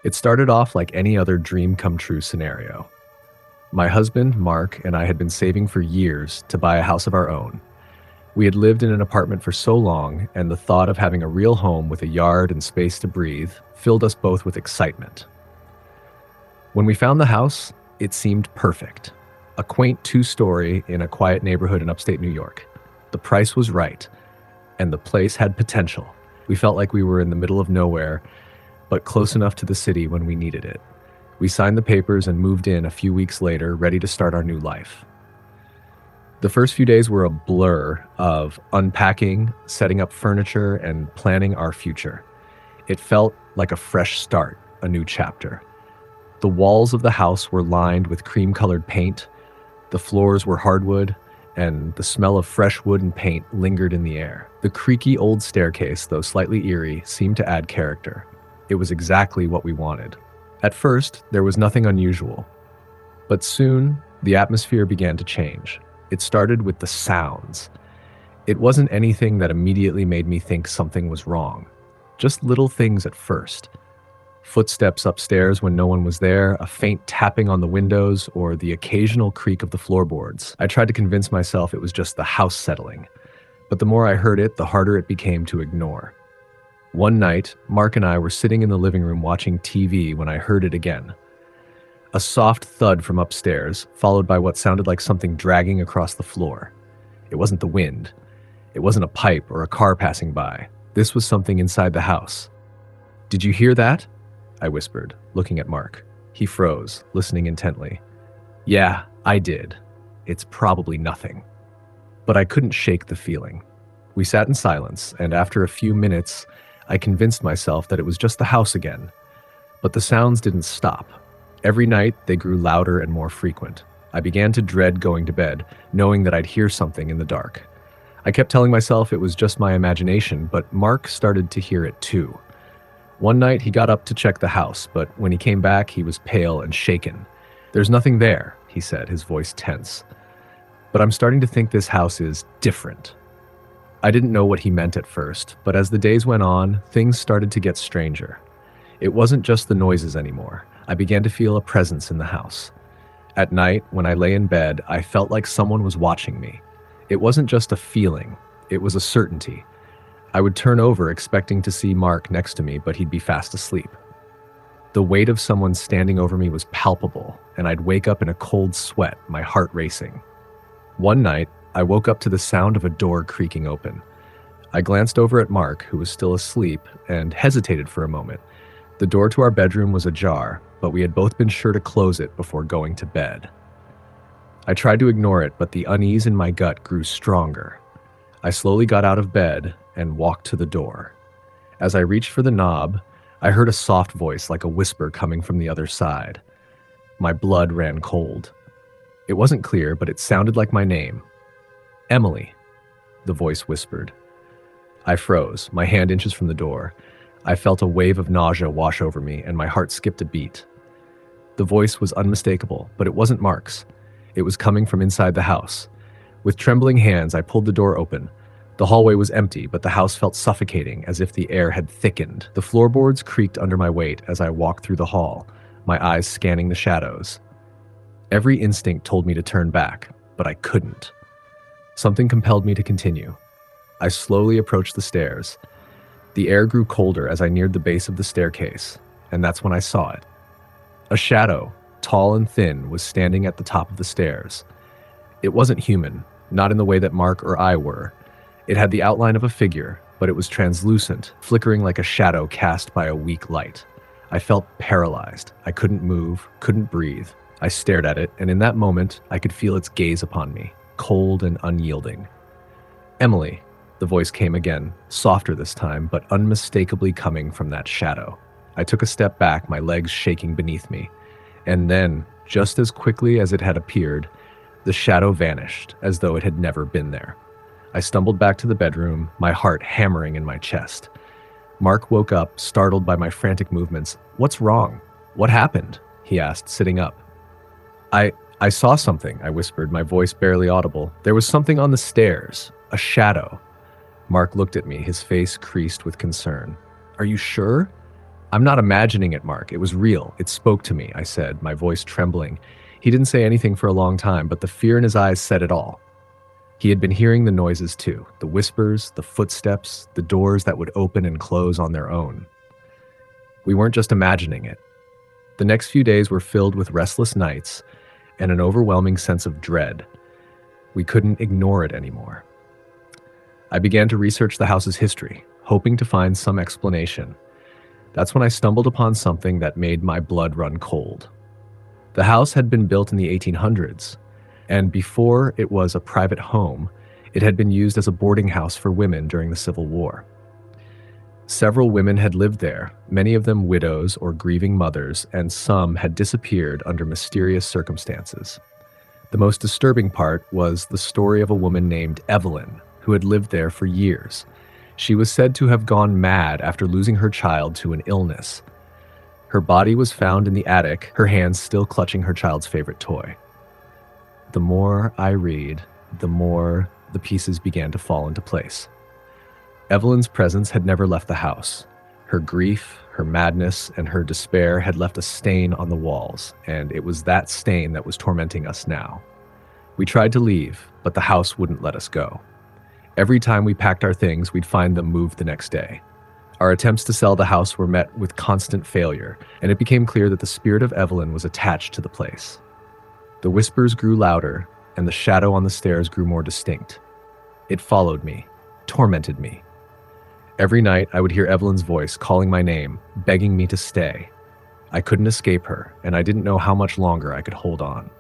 It started off like any other dream come true scenario. My husband, Mark, and I had been saving for years to buy a house of our own. We had lived in an apartment for so long, and the thought of having a real home with a yard and space to breathe filled us both with excitement. When we found the house, it seemed perfect. A quaint two-story in a quiet neighborhood in upstate New York. The price was right, and the place had potential. We felt like we were in the middle of nowhere, but close enough to the city when we needed it. We signed the papers and moved in a few weeks later, ready to start our new life. The first few days were a blur of unpacking, setting up furniture, and planning our future. It felt like a fresh start, a new chapter. The walls of the house were lined with cream-colored paint, the floors were hardwood, and the smell of fresh wood and paint lingered in the air. The creaky old staircase, though slightly eerie, seemed to add character. It was exactly what we wanted. At first, there was nothing unusual. But soon, the atmosphere began to change. It started with the sounds. It wasn't anything that immediately made me think something was wrong. Just little things at first. Footsteps upstairs when no one was there, a faint tapping on the windows, or the occasional creak of the floorboards. I tried to convince myself it was just the house settling, but the more I heard it, the harder it became to ignore. One night, Mark and I were sitting in the living room watching TV when I heard it again. A soft thud from upstairs, followed by what sounded like something dragging across the floor. It wasn't the wind. It wasn't a pipe or a car passing by. This was something inside the house. "Did you hear that?" I whispered, looking at Mark. He froze, listening intently. "Yeah, I did. It's probably nothing." But I couldn't shake the feeling. We sat in silence, and after a few minutes, I convinced myself that it was just the house again. But the sounds didn't stop. Every night, they grew louder and more frequent. I began to dread going to bed, knowing that I'd hear something in the dark. I kept telling myself it was just my imagination, but Mark started to hear it too. One night, he got up to check the house, but when he came back, he was pale and shaken. "There's nothing there," he said, his voice tense. "But I'm starting to think this house is different." I didn't know what he meant at first, but as the days went on, things started to get stranger. It wasn't just the noises anymore. I began to feel a presence in the house. At night, when I lay in bed, I felt like someone was watching me. It wasn't just a feeling, it was a certainty. I would turn over expecting to see Mark next to me, but he'd be fast asleep. The weight of someone standing over me was palpable, and I'd wake up in a cold sweat, my heart racing. One night, I woke up to the sound of a door creaking open. I glanced over at Mark, who was still asleep, and hesitated for a moment. The door to our bedroom was ajar, but we had both been sure to close it before going to bed. I tried to ignore it, but the unease in my gut grew stronger. I slowly got out of bed and walked to the door. As I reached for the knob, I heard a soft voice like a whisper coming from the other side. My blood ran cold. It wasn't clear, but it sounded like my name. "Emily," the voice whispered. I froze, my hand inches from the door. I felt a wave of nausea wash over me, and my heart skipped a beat. The voice was unmistakable, but it wasn't Mark's. It was coming from inside the house. With trembling hands, I pulled the door open. The hallway was empty, but the house felt suffocating, as if the air had thickened. The floorboards creaked under my weight as I walked through the hall, my eyes scanning the shadows. Every instinct told me to turn back, but I couldn't. Something compelled me to continue. I slowly approached the stairs. The air grew colder as I neared the base of the staircase, and that's when I saw it. A shadow, tall and thin, was standing at the top of the stairs. It wasn't human, not in the way that Mark or I were. It had the outline of a figure, but it was translucent, flickering like a shadow cast by a weak light. I felt paralyzed. I couldn't move, couldn't breathe. I stared at it, and in that moment, I could feel its gaze upon me, cold and unyielding. "Emily," the voice came again, softer this time, but unmistakably coming from that shadow. I took a step back, my legs shaking beneath me. And then, just as quickly as it had appeared, the shadow vanished, as though it had never been there. I stumbled back to the bedroom, my heart hammering in my chest. Mark woke up, startled by my frantic movements. "What's wrong? What happened?" he asked, sitting up. I saw something," I whispered, my voice barely audible. "There was something on the stairs. A shadow." Mark looked at me, his face creased with concern. "Are you sure?" I'm not imagining it, Mark. It was real. It spoke to me, I said, my voice trembling. He didn't say anything for a long time, but the fear in his eyes said it all. He had been hearing the noises too, the whispers, the footsteps, the doors that would open and close on their own. We weren't just imagining it. The next few days were filled with restless nights and an overwhelming sense of dread. We couldn't ignore it anymore. I began to research the house's history, hoping to find some explanation. That's when I stumbled upon something that made my blood run cold. The house had been built in the 1800s, and before it was a private home, it had been used as a boarding house for women during the Civil War. Several women had lived there, many of them widows or grieving mothers, and some had disappeared under mysterious circumstances. The most disturbing part was the story of a woman named Evelyn, who had lived there for years. She was said to have gone mad after losing her child to an illness. Her body was found in the attic, her hands still clutching her child's favorite toy. The more I read, the more the pieces began to fall into place. Evelyn's presence had never left the house. Her grief, her madness, and her despair had left a stain on the walls, and it was that stain that was tormenting us now. We tried to leave, but the house wouldn't let us go. Every time we packed our things, we'd find them moved the next day. Our attempts to sell the house were met with constant failure, and it became clear that the spirit of Evelyn was attached to the place. The whispers grew louder, and the shadow on the stairs grew more distinct. It followed me, tormented me. Every night, I would hear Evelyn's voice calling my name, begging me to stay. I couldn't escape her, and I didn't know how much longer I could hold on.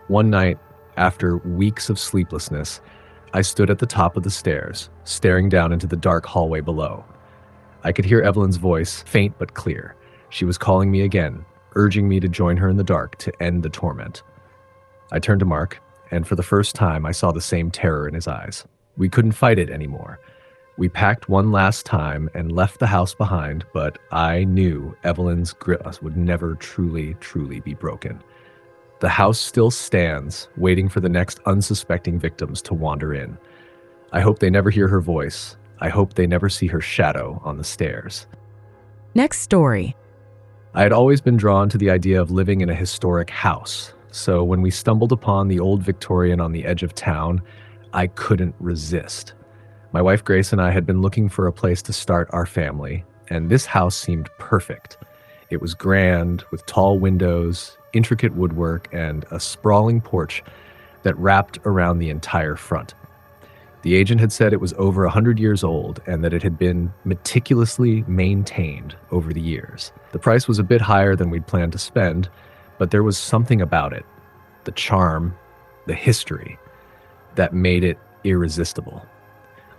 One night, after weeks of sleeplessness, I stood at the top of the stairs, staring down into the dark hallway below. I could hear Evelyn's voice, faint but clear. She was calling me again, urging me to join her in the dark to end the torment. I turned to Mark, and for the first time, I saw the same terror in his eyes. We couldn't fight it anymore. We packed one last time and left the house behind, but I knew Evelyn's grip would never truly be broken. The house still stands, waiting for the next unsuspecting victims to wander in. I hope they never hear her voice. I hope they never see her shadow on the stairs. Next story. I had always been drawn to the idea of living in a historic house, so when we stumbled upon the old Victorian on the edge of town, I couldn't resist. My wife Grace and I had been looking for a place to start our family, and this house seemed perfect. It was grand, with tall windows, intricate woodwork, and a sprawling porch that wrapped around the entire front. The agent had said it was over 100 years old and that it had been meticulously maintained over the years. The price was a bit higher than we'd planned to spend, but there was something about it, the charm, the history, that made it irresistible.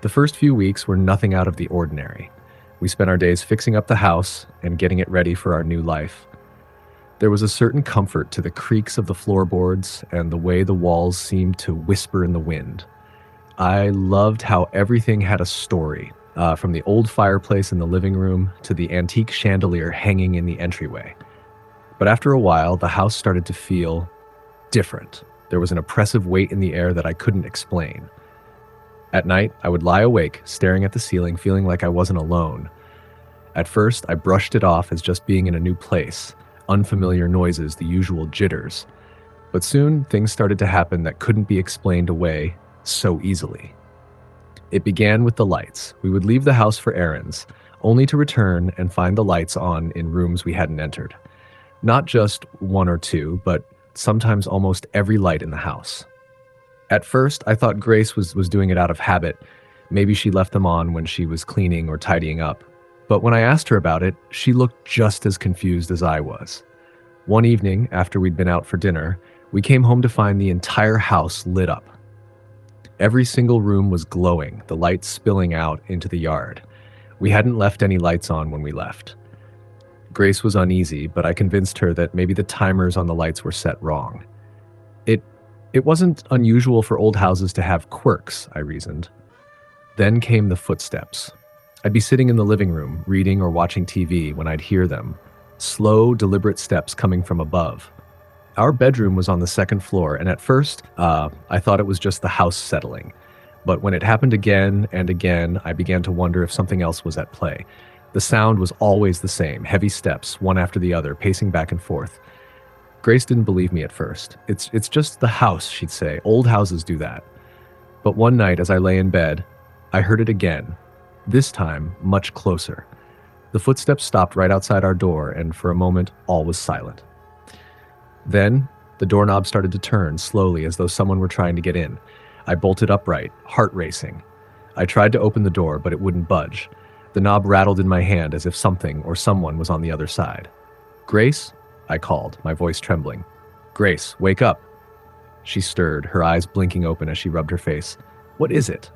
The first few weeks were nothing out of the ordinary. We spent our days fixing up the house and getting it ready for our new life. There was a certain comfort to the creaks of the floorboards and the way the walls seemed to whisper in the wind. I loved how everything had a story, from the old fireplace in the living room to the antique chandelier hanging in the entryway. But after a while, the house started to feel different. There was an oppressive weight in the air that I couldn't explain. At night, I would lie awake, staring at the ceiling, feeling like I wasn't alone. At first, I brushed it off as just being in a new place, unfamiliar noises, the usual jitters. But soon, things started to happen that couldn't be explained away so easily. It began with the lights. We would leave the house for errands, only to return and find the lights on in rooms we hadn't entered. Not just one or two, but sometimes almost every light in the house. At first, I thought Grace was doing it out of habit. Maybe she left them on when she was cleaning or tidying up. But when I asked her about it, she looked just as confused as I was. One evening, after we'd been out for dinner, we came home to find the entire house lit up. Every single room was glowing, the lights spilling out into the yard. We hadn't left any lights on when we left. Grace was uneasy, but I convinced her that maybe the timers on the lights were set wrong. It wasn't unusual for old houses to have quirks, I reasoned. Then came the footsteps. I'd be sitting in the living room, reading or watching TV when I'd hear them. Slow, deliberate steps coming from above. Our bedroom was on the second floor, and at first, I thought it was just the house settling. But when it happened again and again, I began to wonder if something else was at play. The sound was always the same, heavy steps, one after the other, pacing back and forth. Grace didn't believe me at first. It's just the house, she'd say. Old houses do that. But one night, as I lay in bed, I heard it again, this time much closer. The footsteps stopped right outside our door, and for a moment, all was silent. Then, the doorknob started to turn slowly as though someone were trying to get in. I bolted upright, heart racing. I tried to open the door, but it wouldn't budge. The knob rattled in my hand as if something or someone was on the other side. "Grace?" I called, my voice trembling. "Grace, wake up." She stirred, her eyes blinking open as she rubbed her face. "What is it?"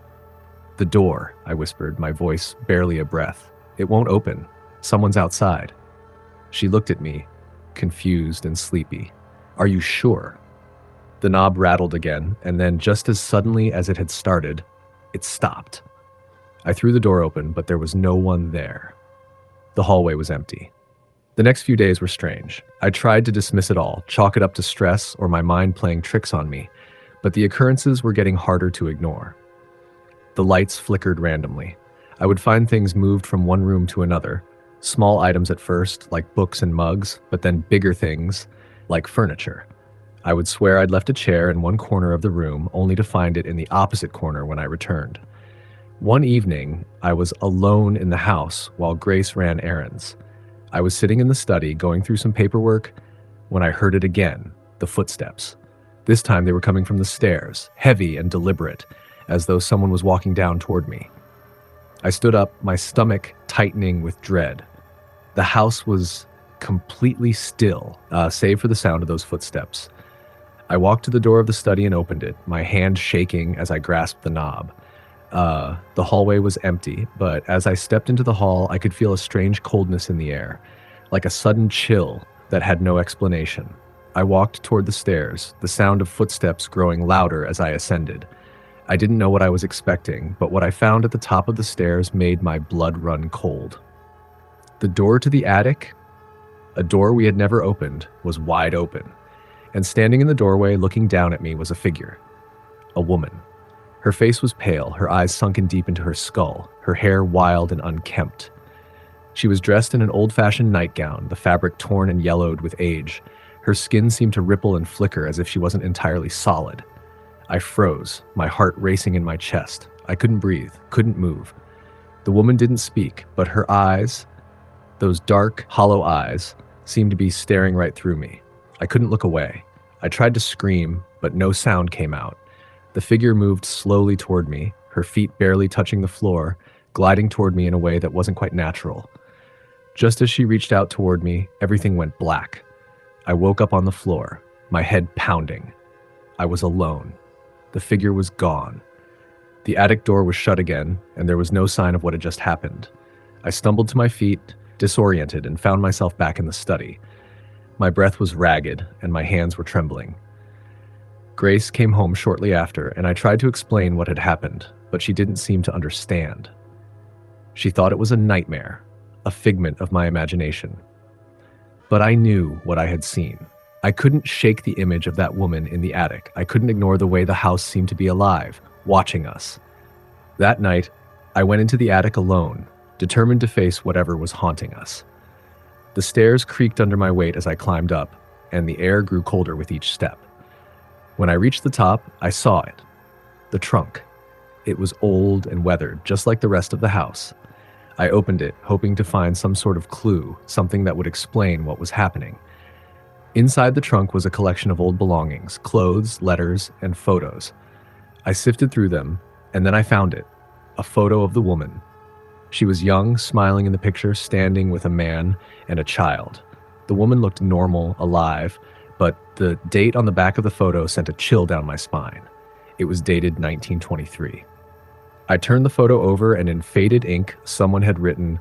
"The door," I whispered, my voice barely a breath. "It won't open. Someone's outside." She looked at me, confused and sleepy. "Are you sure?" The knob rattled again, and then just as suddenly as it had started, it stopped. I threw the door open, but there was no one there. The hallway was empty. The next few days were strange. I tried to dismiss it all, chalk it up to stress or my mind playing tricks on me, but the occurrences were getting harder to ignore. The lights flickered randomly. I would find things moved from one room to another, small items at first, like books and mugs, but then bigger things, like furniture. I would swear I'd left a chair in one corner of the room, only to find it in the opposite corner when I returned. One evening, I was alone in the house while Grace ran errands. I was sitting in the study, going through some paperwork, when I heard it again, the footsteps. This time they were coming from the stairs, heavy and deliberate, as though someone was walking down toward me. I stood up, my stomach tightening with dread. The house was completely still, save for the sound of those footsteps. I walked to the door of the study and opened it, my hand shaking as I grasped the knob. The hallway was empty, but as I stepped into the hall, I could feel a strange coldness in the air, like a sudden chill that had no explanation. I walked toward the stairs, the sound of footsteps growing louder as I ascended. I didn't know what I was expecting, but what I found at the top of the stairs made my blood run cold. The door to the attic, a door we had never opened, was wide open, and standing in the doorway looking down at me was a figure, a woman. Her face was pale, her eyes sunken deep into her skull, her hair wild and unkempt. She was dressed in an old-fashioned nightgown, the fabric torn and yellowed with age. Her skin seemed to ripple and flicker as if she wasn't entirely solid. I froze, my heart racing in my chest. I couldn't breathe, couldn't move. The woman didn't speak, but her eyes, those dark, hollow eyes, seemed to be staring right through me. I couldn't look away. I tried to scream, but no sound came out. The figure moved slowly toward me, her feet barely touching the floor, gliding toward me in a way that wasn't quite natural. Just as she reached out toward me, everything went black. I woke up on the floor, my head pounding. I was alone. The figure was gone. The attic door was shut again, and there was no sign of what had just happened. I stumbled to my feet, disoriented, and found myself back in the study. My breath was ragged, and my hands were trembling. Grace came home shortly after, and I tried to explain what had happened, but she didn't seem to understand. She thought it was a nightmare, a figment of my imagination. But I knew what I had seen. I couldn't shake the image of that woman in the attic. I couldn't ignore the way the house seemed to be alive, watching us. That night, I went into the attic alone, determined to face whatever was haunting us. The stairs creaked under my weight as I climbed up, and the air grew colder with each step. When I reached the top, I saw it. The trunk. It was old and weathered, just like the rest of the house. I opened it, hoping to find some sort of clue, something that would explain what was happening. Inside the trunk was a collection of old belongings, clothes, letters, and photos. I sifted through them, and then I found it, a photo of the woman. She was young, smiling in the picture, standing with a man and a child. The woman looked normal, alive, but the date on the back of the photo sent a chill down my spine. It was dated 1923. I turned the photo over, and in faded ink, someone had written,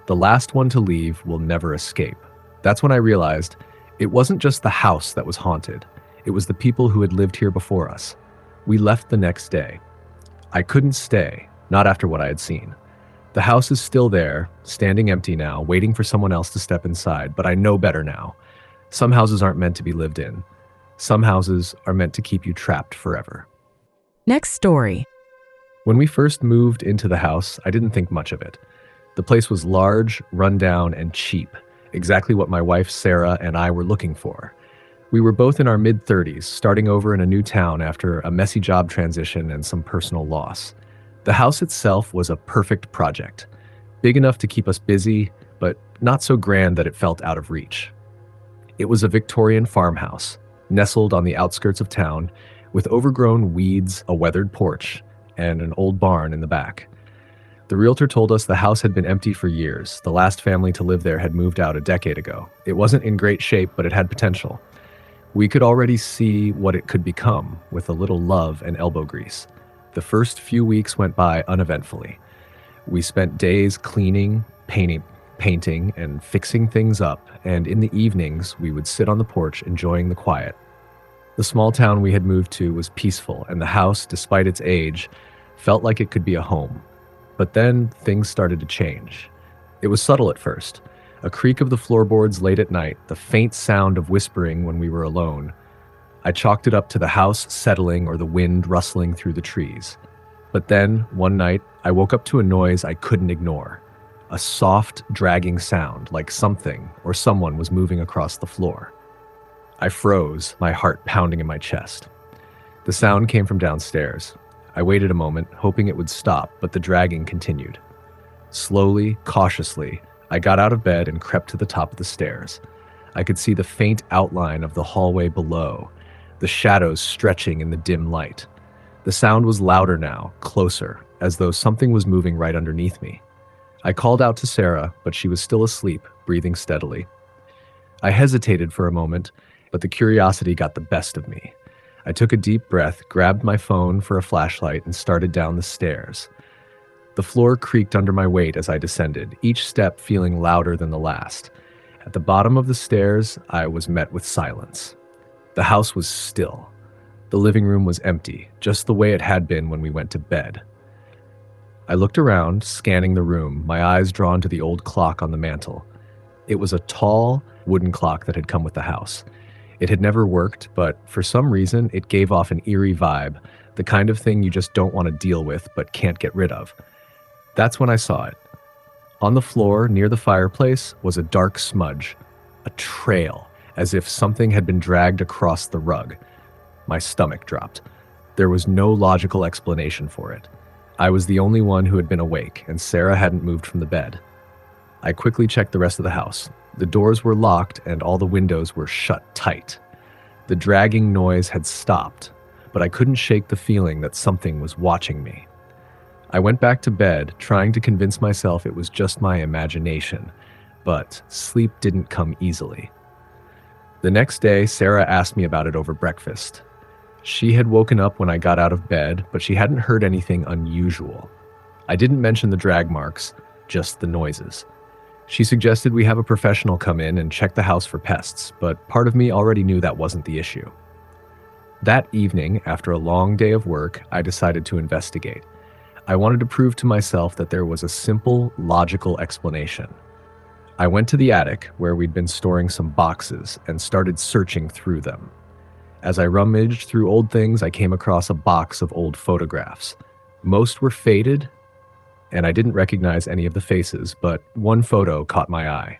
"The last one to leave will never escape." That's when I realized it wasn't just the house that was haunted. It was the people who had lived here before us. We left the next day. I couldn't stay, not after what I had seen. The house is still there, standing empty now, waiting for someone else to step inside, but I know better now. Some houses aren't meant to be lived in. Some houses are meant to keep you trapped forever. Next story. When we first moved into the house, I didn't think much of it. The place was large, rundown, and cheap, exactly what my wife Sarah and I were looking for. We were both in our mid-30s, starting over in a new town after a messy job transition and some personal loss. The house itself was a perfect project, big enough to keep us busy, but not so grand that it felt out of reach. It was a Victorian farmhouse, nestled on the outskirts of town, with overgrown weeds, a weathered porch, and an old barn in the back. The realtor told us the house had been empty for years. The last family to live there had moved out a decade ago. It wasn't in great shape, but it had potential. We could already see what it could become with a little love and elbow grease. The first few weeks went by uneventfully. We spent days cleaning, painting, and fixing things up, and in the evenings, we would sit on the porch enjoying the quiet. The small town we had moved to was peaceful, and the house, despite its age, felt like it could be a home. But then things started to change. It was subtle at first. A creak of the floorboards late at night, the faint sound of whispering when we were alone. I chalked it up to the house settling or the wind rustling through the trees. But then, one night, I woke up to a noise I couldn't ignore. A soft, dragging sound, like something or someone was moving across the floor. I froze, my heart pounding in my chest. The sound came from downstairs. I waited a moment, hoping it would stop, but the dragging continued. Slowly, cautiously, I got out of bed and crept to the top of the stairs. I could see the faint outline of the hallway below, the shadows stretching in the dim light. The sound was louder now, closer, as though something was moving right underneath me. I called out to Sarah, but she was still asleep, breathing steadily. I hesitated for a moment, but the curiosity got the best of me. I took a deep breath, grabbed my phone for a flashlight, and started down the stairs. The floor creaked under my weight as I descended, each step feeling louder than the last. At the bottom of the stairs, I was met with silence. The house was still. The living room was empty, just the way it had been when we went to bed. I looked around, scanning the room, my eyes drawn to the old clock on the mantel. It was a tall, wooden clock that had come with the house. It had never worked, but for some reason, it gave off an eerie vibe, the kind of thing you just don't want to deal with but can't get rid of. That's when I saw it. On the floor, near the fireplace, was a dark smudge, a trail, as if something had been dragged across the rug. My stomach dropped. There was no logical explanation for it. I was the only one who had been awake, and Sarah hadn't moved from the bed. I quickly checked the rest of the house. The doors were locked and all the windows were shut tight. The dragging noise had stopped, but I couldn't shake the feeling that something was watching me. I went back to bed, trying to convince myself it was just my imagination, but sleep didn't come easily. The next day, Sarah asked me about it over breakfast. She had woken up when I got out of bed, but she hadn't heard anything unusual. I didn't mention the drag marks, just the noises. She suggested we have a professional come in and check the house for pests, but part of me already knew that wasn't the issue. That evening, after a long day of work, I decided to investigate. I wanted to prove to myself that there was a simple, logical explanation. I went to the attic, where we'd been storing some boxes, and started searching through them. As I rummaged through old things, I came across a box of old photographs. Most were faded, and I didn't recognize any of the faces, but one photo caught my eye.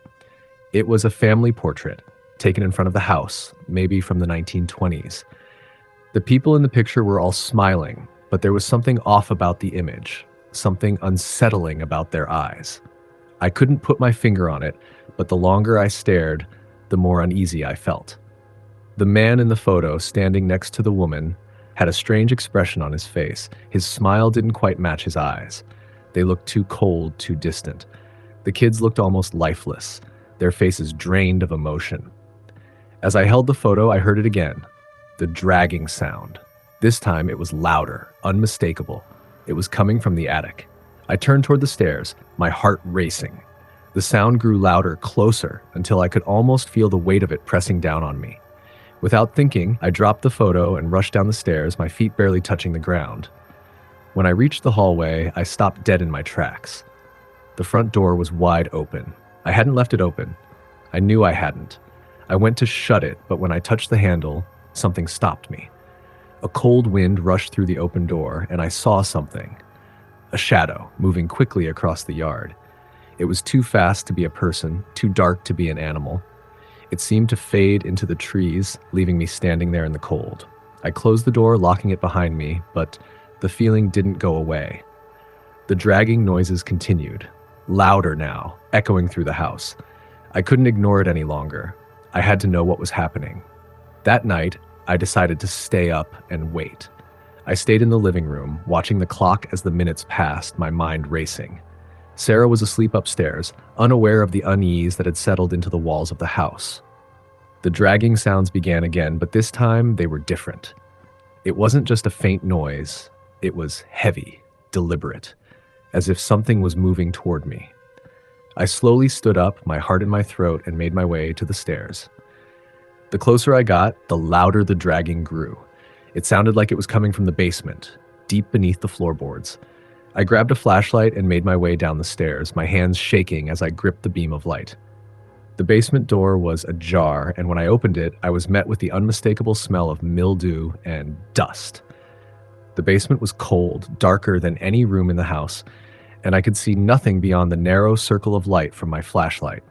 It was a family portrait, taken in front of the house, maybe from the 1920s. The people in the picture were all smiling, but there was something off about the image, something unsettling about their eyes. I couldn't put my finger on it, but the longer I stared, the more uneasy I felt. The man in the photo, standing next to the woman, had a strange expression on his face. His smile didn't quite match his eyes. They looked too cold, too distant. The kids looked almost lifeless, their faces drained of emotion. As I held the photo, I heard it again, the dragging sound. This time it was louder, unmistakable. It was coming from the attic. I turned toward the stairs, my heart racing. The sound grew louder, closer, until I could almost feel the weight of it pressing down on me. Without thinking, I dropped the photo and rushed down the stairs, my feet barely touching the ground. When I reached the hallway, I stopped dead in my tracks. The front door was wide open. I hadn't left it open. I knew I hadn't. I went to shut it, but when I touched the handle, something stopped me. A cold wind rushed through the open door, and I saw something. A shadow moving quickly across the yard. It was too fast to be a person, too dark to be an animal. It seemed to fade into the trees, leaving me standing there in the cold. I closed the door, locking it behind me, but the feeling didn't go away. The dragging noises continued, louder now, echoing through the house. I couldn't ignore it any longer. I had to know what was happening. That night, I decided to stay up and wait. I stayed in the living room, watching the clock as the minutes passed, my mind racing. Sarah was asleep upstairs, unaware of the unease that had settled into the walls of the house. The dragging sounds began again, but this time they were different. It wasn't just a faint noise, it was heavy, deliberate, as if something was moving toward me. I slowly stood up, my heart in my throat, and made my way to the stairs. The closer I got, the louder the dragging grew. It sounded like it was coming from the basement, deep beneath the floorboards. I grabbed a flashlight and made my way down the stairs, my hands shaking as I gripped the beam of light. The basement door was ajar, and when I opened it, I was met with the unmistakable smell of mildew and dust. The basement was cold, darker than any room in the house, and I could see nothing beyond the narrow circle of light from my flashlight.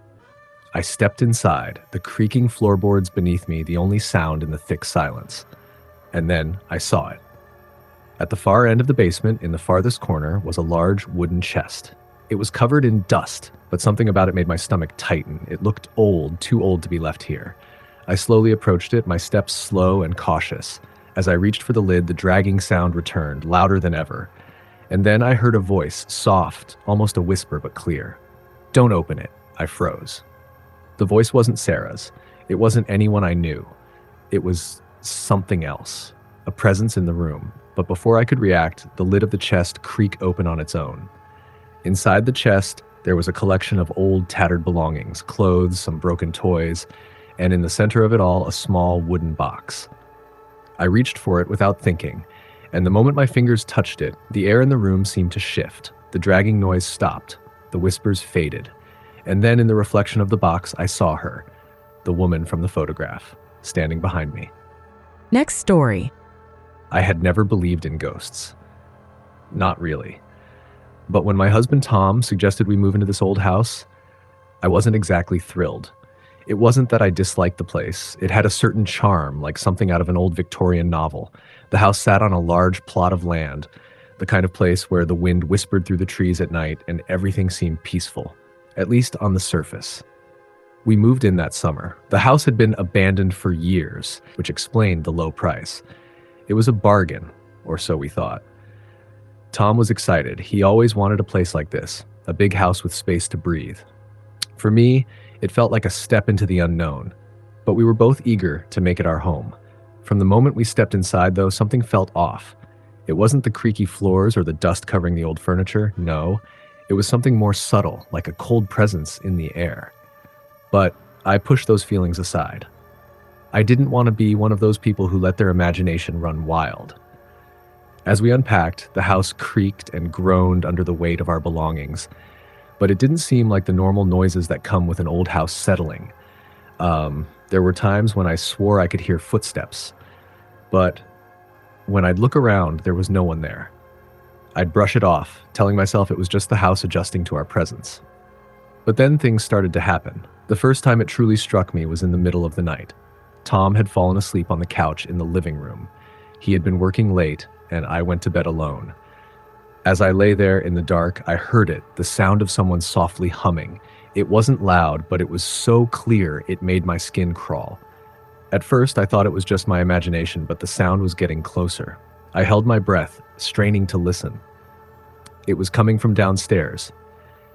I stepped inside, the creaking floorboards beneath me the only sound in the thick silence. And then I saw it. At the far end of the basement, in the farthest corner, was a large wooden chest. It was covered in dust, but something about it made my stomach tighten. It looked old, too old to be left here. I slowly approached it, my steps slow and cautious. As I reached for the lid, the dragging sound returned, louder than ever. And then I heard a voice, soft, almost a whisper, but clear. "Don't open it." I froze. The voice wasn't Sarah's. It wasn't anyone I knew. It was something else, a presence in the room. But before I could react, the lid of the chest creaked open on its own. Inside the chest, there was a collection of old, tattered belongings, clothes, some broken toys, and in the center of it all, a small wooden box. I reached for it without thinking, and the moment my fingers touched it, the air in the room seemed to shift. The dragging noise stopped. The whispers faded. And then in the reflection of the box, I saw her, the woman from the photograph, standing behind me. Next story. I had never believed in ghosts. Not really. But when my husband Tom suggested we move into this old house, I wasn't exactly thrilled. It wasn't that I disliked the place. It had a certain charm, like something out of an old Victorian novel. The house sat on a large plot of land, the kind of place where the wind whispered through the trees at night and everything seemed peaceful, at least on the surface. We moved in that summer. The house had been abandoned for years, which explained the low price. It was a bargain, or so we thought. Tom was excited. He always wanted a place like this, a big house with space to breathe. For me, it felt like a step into the unknown, but we were both eager to make it our home. From the moment we stepped inside, though, something felt off. It wasn't the creaky floors or the dust covering the old furniture, no. It was something more subtle, like a cold presence in the air. But I pushed those feelings aside. I didn't want to be one of those people who let their imagination run wild. As we unpacked, the house creaked and groaned under the weight of our belongings, but it didn't seem like the normal noises that come with an old house settling. There were times when I swore I could hear footsteps, but when I'd look around, there was no one there. I'd brush it off, telling myself it was just the house adjusting to our presence. But then things started to happen. The first time it truly struck me was in the middle of the night. Tom had fallen asleep on the couch in the living room. He had been working late, and I went to bed alone. As I lay there in the dark, I heard it, the sound of someone softly humming. It wasn't loud, but it was so clear it made my skin crawl. At first, I thought it was just my imagination, but the sound was getting closer. I held my breath, straining to listen. It was coming from downstairs.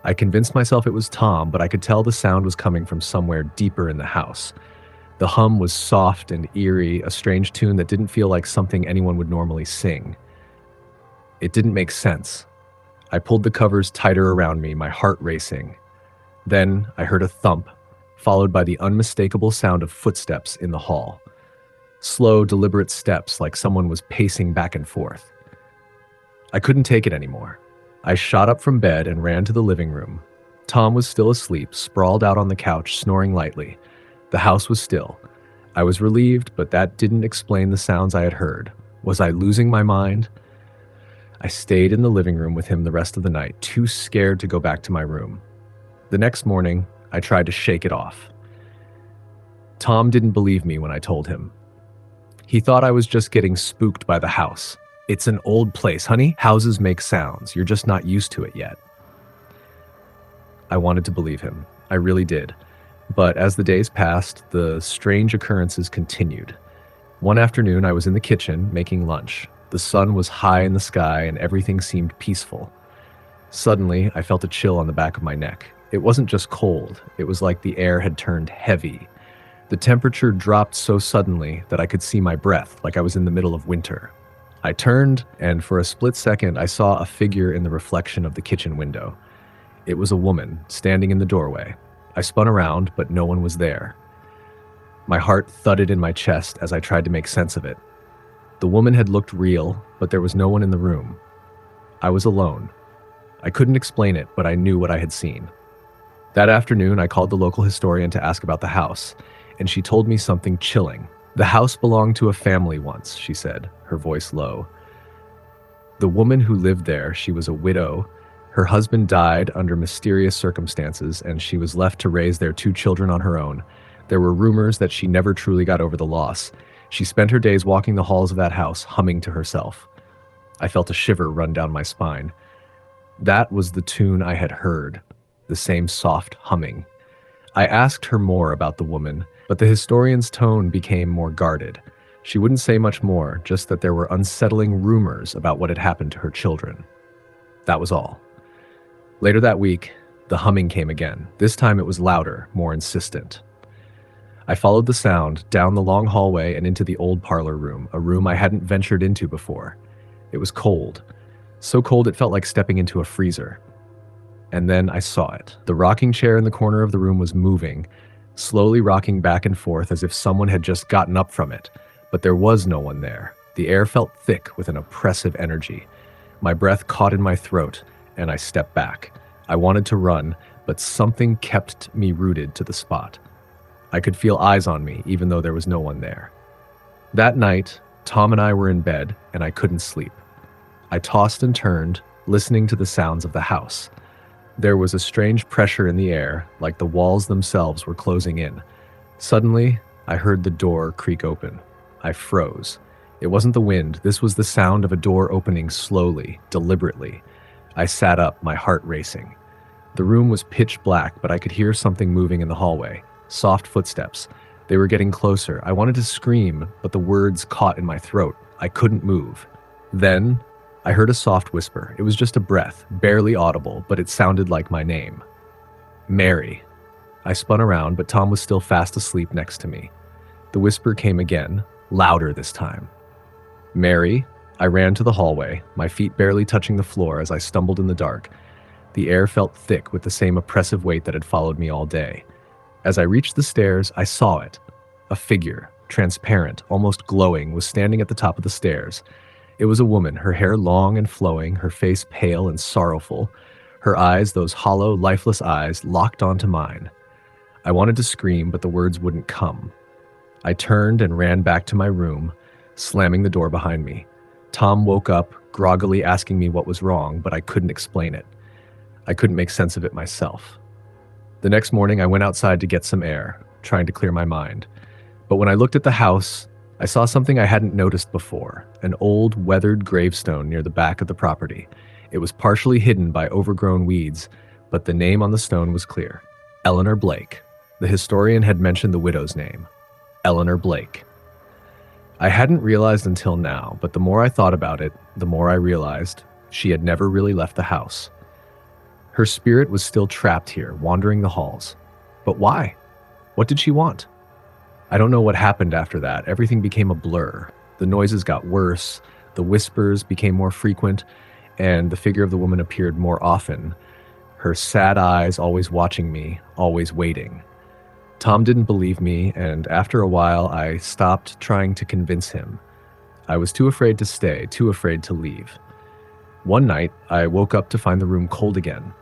I convinced myself it was Tom, but I could tell the sound was coming from somewhere deeper in the house. The hum was soft and eerie, a strange tune that didn't feel like something anyone would normally sing. It didn't make sense. I pulled the covers tighter around me, my heart racing. Then I heard a thump, followed by the unmistakable sound of footsteps in the hall. Slow, deliberate steps, like someone was pacing back and forth. I couldn't take it anymore. I shot up from bed and ran to the living room. Tom was still asleep, sprawled out on the couch, snoring lightly. The house was still. I was relieved, but that didn't explain the sounds I had heard. Was I losing my mind? I stayed in the living room with him the rest of the night, too scared to go back to my room. The next morning, I tried to shake it off. Tom didn't believe me when I told him. He thought I was just getting spooked by the house. It's an old place, honey. Houses make sounds. You're just not used to it yet. I wanted to believe him. I really did. But as the days passed, the strange occurrences continued. One afternoon, I was in the kitchen making lunch. The sun was high in the sky and everything seemed peaceful. Suddenly, I felt a chill on the back of my neck. It wasn't just cold. It was like the air had turned heavy. The temperature dropped so suddenly that I could see my breath, like I was in the middle of winter. I turned, and for a split second, I saw a figure in the reflection of the kitchen window. It was a woman, standing in the doorway. I spun around, but no one was there. My heart thudded in my chest as I tried to make sense of it. The woman had looked real, but there was no one in the room. I was alone. I couldn't explain it, but I knew what I had seen. That afternoon, I called the local historian to ask about the house, and she told me something chilling. The house belonged to a family once, she said, her voice low. The woman who lived there, she was a widow. Her husband died under mysterious circumstances, and she was left to raise their 2 children on her own. There were rumors that she never truly got over the loss. She spent her days walking the halls of that house, humming to herself. I felt a shiver run down my spine. That was the tune I had heard, the same soft humming. I asked her more about the woman, but the historian's tone became more guarded. She wouldn't say much more, just that there were unsettling rumors about what had happened to her children. That was all. Later that week, the humming came again. This time it was louder, more insistent. I followed the sound down the long hallway and into the old parlor room, a room I hadn't ventured into before. It was cold. So cold it felt like stepping into a freezer. And then I saw it. The rocking chair in the corner of the room was moving, slowly rocking back and forth as if someone had just gotten up from it. But there was no one there. The air felt thick with an oppressive energy. My breath caught in my throat, and I stepped back. I wanted to run, but something kept me rooted to the spot. I could feel eyes on me, even though there was no one there. That night, Tom and I were in bed, and I couldn't sleep. I tossed and turned, listening to the sounds of the house. There was a strange pressure in the air, like the walls themselves were closing in. Suddenly, I heard the door creak open. I froze. It wasn't the wind. This was the sound of a door opening slowly, deliberately. I sat up, my heart racing. The room was pitch black, but I could hear something moving in the hallway. Soft footsteps. They were getting closer. I wanted to scream, but the words caught in my throat. I couldn't move. Then, I heard a soft whisper. It was just a breath, barely audible, but it sounded like my name. Mary. I spun around, but Tom was still fast asleep next to me. The whisper came again, louder this time. Mary. I ran to the hallway, my feet barely touching the floor as I stumbled in the dark. The air felt thick with the same oppressive weight that had followed me all day. As I reached the stairs, I saw it. A figure, transparent, almost glowing, was standing at the top of the stairs. It was a woman, her hair long and flowing, her face pale and sorrowful. Her eyes, those hollow, lifeless eyes, locked onto mine. I wanted to scream, but the words wouldn't come. I turned and ran back to my room, slamming the door behind me. Tom woke up, groggily asking me what was wrong, but I couldn't explain it. I couldn't make sense of it myself. The next morning, I went outside to get some air, trying to clear my mind. But when I looked at the house, I saw something I hadn't noticed before, an old, weathered gravestone near the back of the property. It was partially hidden by overgrown weeds, but the name on the stone was clear. Eleanor Blake. The historian had mentioned the widow's name. Eleanor Blake. I hadn't realized until now, but the more I thought about it, the more I realized she had never really left the house. Her spirit was still trapped here, wandering the halls. But why? What did she want? I don't know what happened after that. Everything became a blur. The noises got worse, the whispers became more frequent, and the figure of the woman appeared more often. Her sad eyes always watching me, always waiting. Tom didn't believe me, and after a while, I stopped trying to convince him. I was too afraid to stay, too afraid to leave. One night, I woke up to find the room cold again.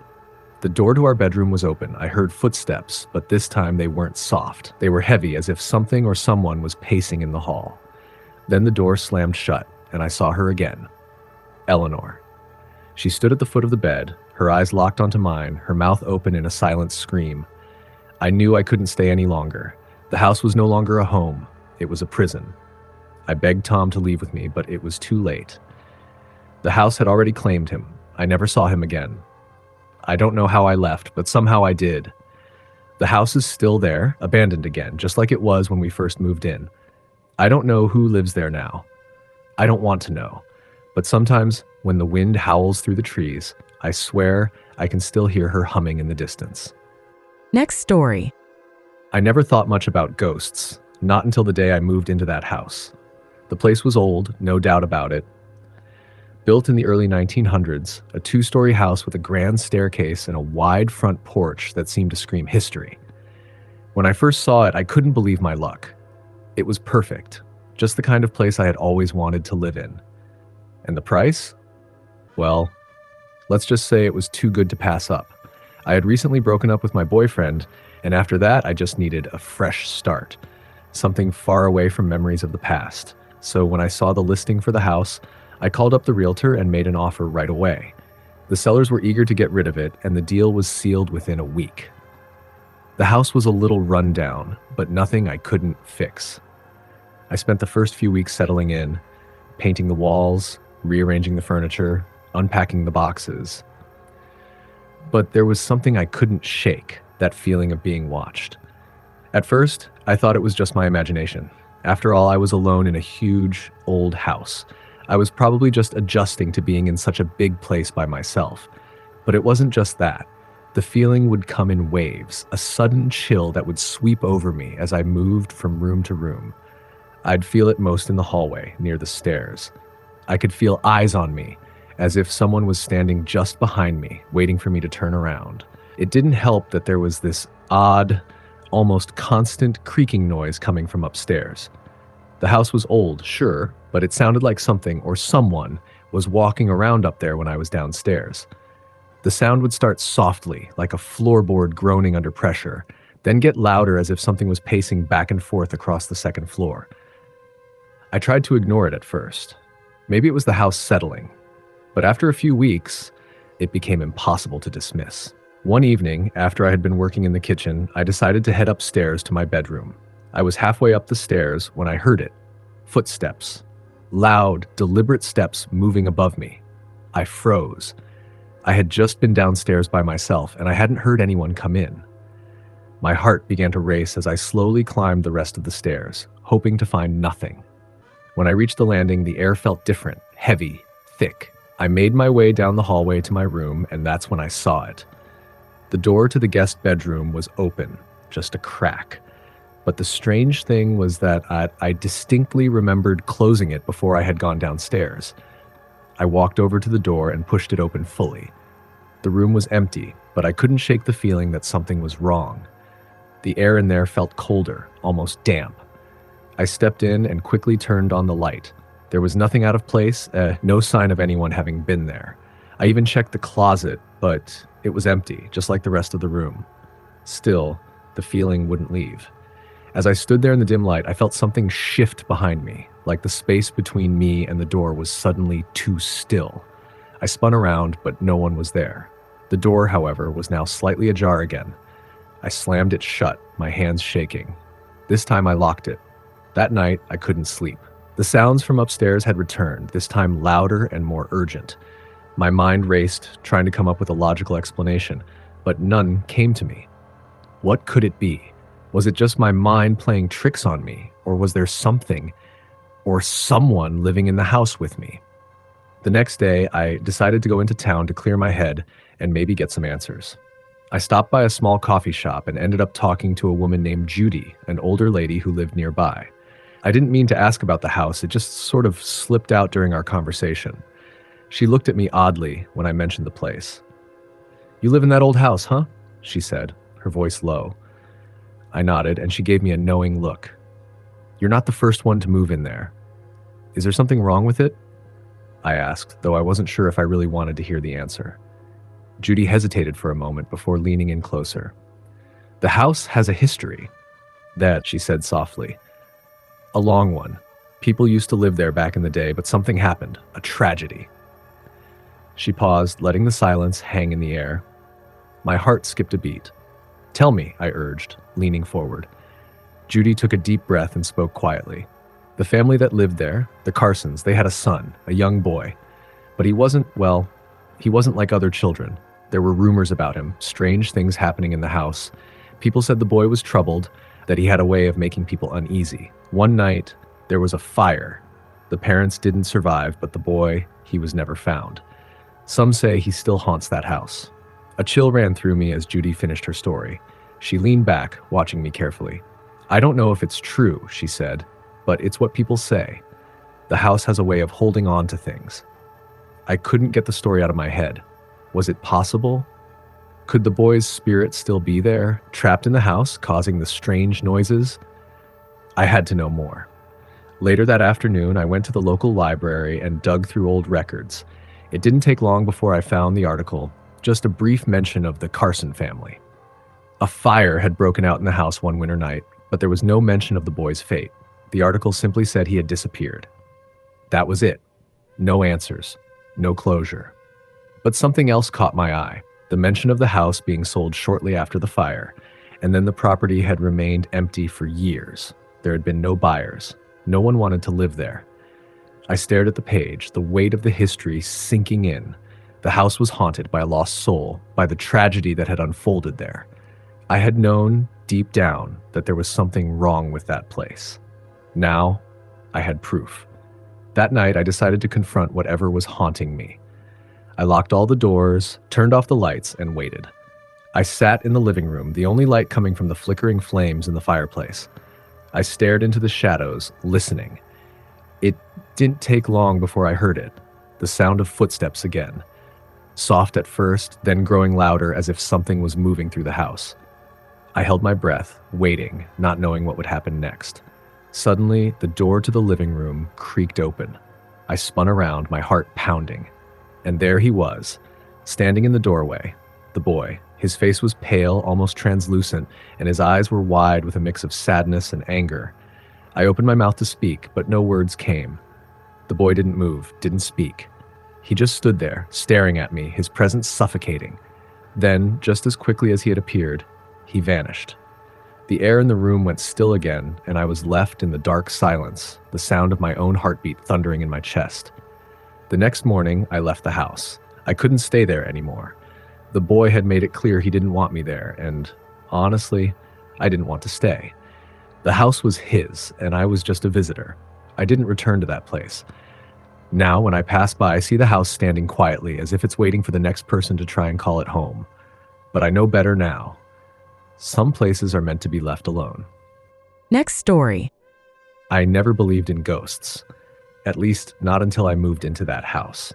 The door to our bedroom was open. I heard footsteps, but this time they weren't soft. They were heavy, as if something or someone was pacing in the hall. Then the door slammed shut, and I saw her again. Eleanor. She stood at the foot of the bed, her eyes locked onto mine, her mouth open in a silent scream. I knew I couldn't stay any longer. The house was no longer a home. It was a prison. I begged Tom to leave with me, but it was too late. The house had already claimed him. I never saw him again. I don't know how I left, but somehow I did. The house is still there, abandoned again, just like it was when we first moved in. I don't know who lives there now. I don't want to know. But sometimes, when the wind howls through the trees, I swear I can still hear her humming in the distance. Next story. I never thought much about ghosts, not until the day I moved into that house. The place was old, no doubt about it. Built in the early 1900s, a two-story house with a grand staircase and a wide front porch that seemed to scream history. When I first saw it, I couldn't believe my luck. It was perfect, just the kind of place I had always wanted to live in. And the price? Well, let's just say it was too good to pass up. I had recently broken up with my boyfriend, and after that, I just needed a fresh start, something far away from memories of the past. So when I saw the listing for the house, I called up the realtor and made an offer right away. The sellers were eager to get rid of it, and the deal was sealed within a week. The house was a little run down, but nothing I couldn't fix. I spent the first few weeks settling in, painting the walls, rearranging the furniture, unpacking the boxes. But there was something I couldn't shake, that feeling of being watched. At first, I thought it was just my imagination. After all, I was alone in a huge, old house. I was probably just adjusting to being in such a big place by myself. But it wasn't just that. The feeling would come in waves, a sudden chill that would sweep over me as I moved from room to room. I'd feel it most in the hallway, near the stairs. I could feel eyes on me, as if someone was standing just behind me, waiting for me to turn around. It didn't help that there was this odd, almost constant creaking noise coming from upstairs. The house was old, sure, but it sounded like something or someone was walking around up there when I was downstairs. The sound would start softly, like a floorboard groaning under pressure, then get louder as if something was pacing back and forth across the second floor. I tried to ignore it at first. Maybe it was the house settling. But after a few weeks, it became impossible to dismiss. One evening, after I had been working in the kitchen, I decided to head upstairs to my bedroom. I was halfway up the stairs when I heard it. Footsteps. Loud, deliberate steps moving above me. I froze. I had just been downstairs by myself, and I hadn't heard anyone come in. My heart began to race as I slowly climbed the rest of the stairs, hoping to find nothing. When I reached the landing, the air felt different, heavy, thick. I made my way down the hallway to my room, and that's when I saw it. The door to the guest bedroom was open, just a crack. But the strange thing was that I distinctly remembered closing it before I had gone downstairs. I walked over to the door and pushed it open fully. The room was empty, but I couldn't shake the feeling that something was wrong. The air in there felt colder, almost damp. I stepped in and quickly turned on the light. There was nothing out of place, no sign of anyone having been there. I even checked the closet, but it was empty, just like the rest of the room. Still, the feeling wouldn't leave. As I stood there in the dim light, I felt something shift behind me, like the space between me and the door was suddenly too still. I spun around, but no one was there. The door, however, was now slightly ajar again. I slammed it shut, my hands shaking. This time I locked it. That night, I couldn't sleep. The sounds from upstairs had returned, this time louder and more urgent. My mind raced, trying to come up with a logical explanation, but none came to me. What could it be? Was it just my mind playing tricks on me, or was there something or someone living in the house with me? The next day, I decided to go into town to clear my head and maybe get some answers. I stopped by a small coffee shop and ended up talking to a woman named Judy, an older lady who lived nearby. I didn't mean to ask about the house, it just sort of slipped out during our conversation. She looked at me oddly when I mentioned the place. "You live in that old house, huh?" she said, her voice low. I nodded, and she gave me a knowing look. "You're not the first one to move in there. Is there something wrong with it?" I asked, though I wasn't sure if I really wanted to hear the answer. Judy hesitated for a moment before leaning in closer. "The house has a history." "That," she said softly. "A long one. People used to live there back in the day, but something happened. A tragedy." She paused, letting the silence hang in the air. My heart skipped a beat. Tell me, I urged, leaning forward. Judy took a deep breath and spoke quietly. The family that lived there, the Carsons, they had a son, a young boy. But he wasn't like other children. There were rumors about him, strange things happening in the house. People said the boy was troubled, that he had a way of making people uneasy. One night, there was a fire. The parents didn't survive, but the boy, he was never found. Some say he still haunts that house. A chill ran through me as Judy finished her story. She leaned back, watching me carefully. I don't know if it's true, she said, but it's what people say. The house has a way of holding on to things. I couldn't get the story out of my head. Was it possible? Could the boy's spirit still be there, trapped in the house, causing the strange noises? I had to know more. Later that afternoon, I went to the local library and dug through old records. It didn't take long before I found the article, just a brief mention of the Carson family. A fire had broken out in the house one winter night, but there was no mention of the boy's fate. The article simply said he had disappeared. That was it. No answers. No closure. But something else caught my eye. The mention of the house being sold shortly after the fire, and then the property had remained empty for years. There had been no buyers. No one wanted to live there. I stared at the page, the weight of the history sinking in. The house was haunted by a lost soul, by the tragedy that had unfolded there. I had known, deep down, that there was something wrong with that place. Now, I had proof. That night, I decided to confront whatever was haunting me. I locked all the doors, turned off the lights, and waited. I sat in the living room, the only light coming from the flickering flames in the fireplace. I stared into the shadows, listening. It didn't take long before I heard it, the sound of footsteps again. Soft at first, then growing louder as if something was moving through the house. I held my breath, waiting, not knowing what would happen next. Suddenly, the door to the living room creaked open. I spun around, my heart pounding. And there he was, standing in the doorway, the boy. His face was pale, almost translucent, and his eyes were wide with a mix of sadness and anger. I opened my mouth to speak, but no words came. The boy didn't move, didn't speak. He just stood there, staring at me, his presence suffocating. Then, just as quickly as he had appeared, he vanished. The air in the room went still again, and I was left in the dark silence, the sound of my own heartbeat thundering in my chest. The next morning, I left the house. I couldn't stay there anymore. The boy had made it clear he didn't want me there, and honestly, I didn't want to stay. The house was his, and I was just a visitor. I didn't return to that place. Now, when I pass by, I see the house standing quietly, as if it's waiting for the next person to try and call it home. But I know better now. Some places are meant to be left alone. Next story. I never believed in ghosts. At least, not until I moved into that house.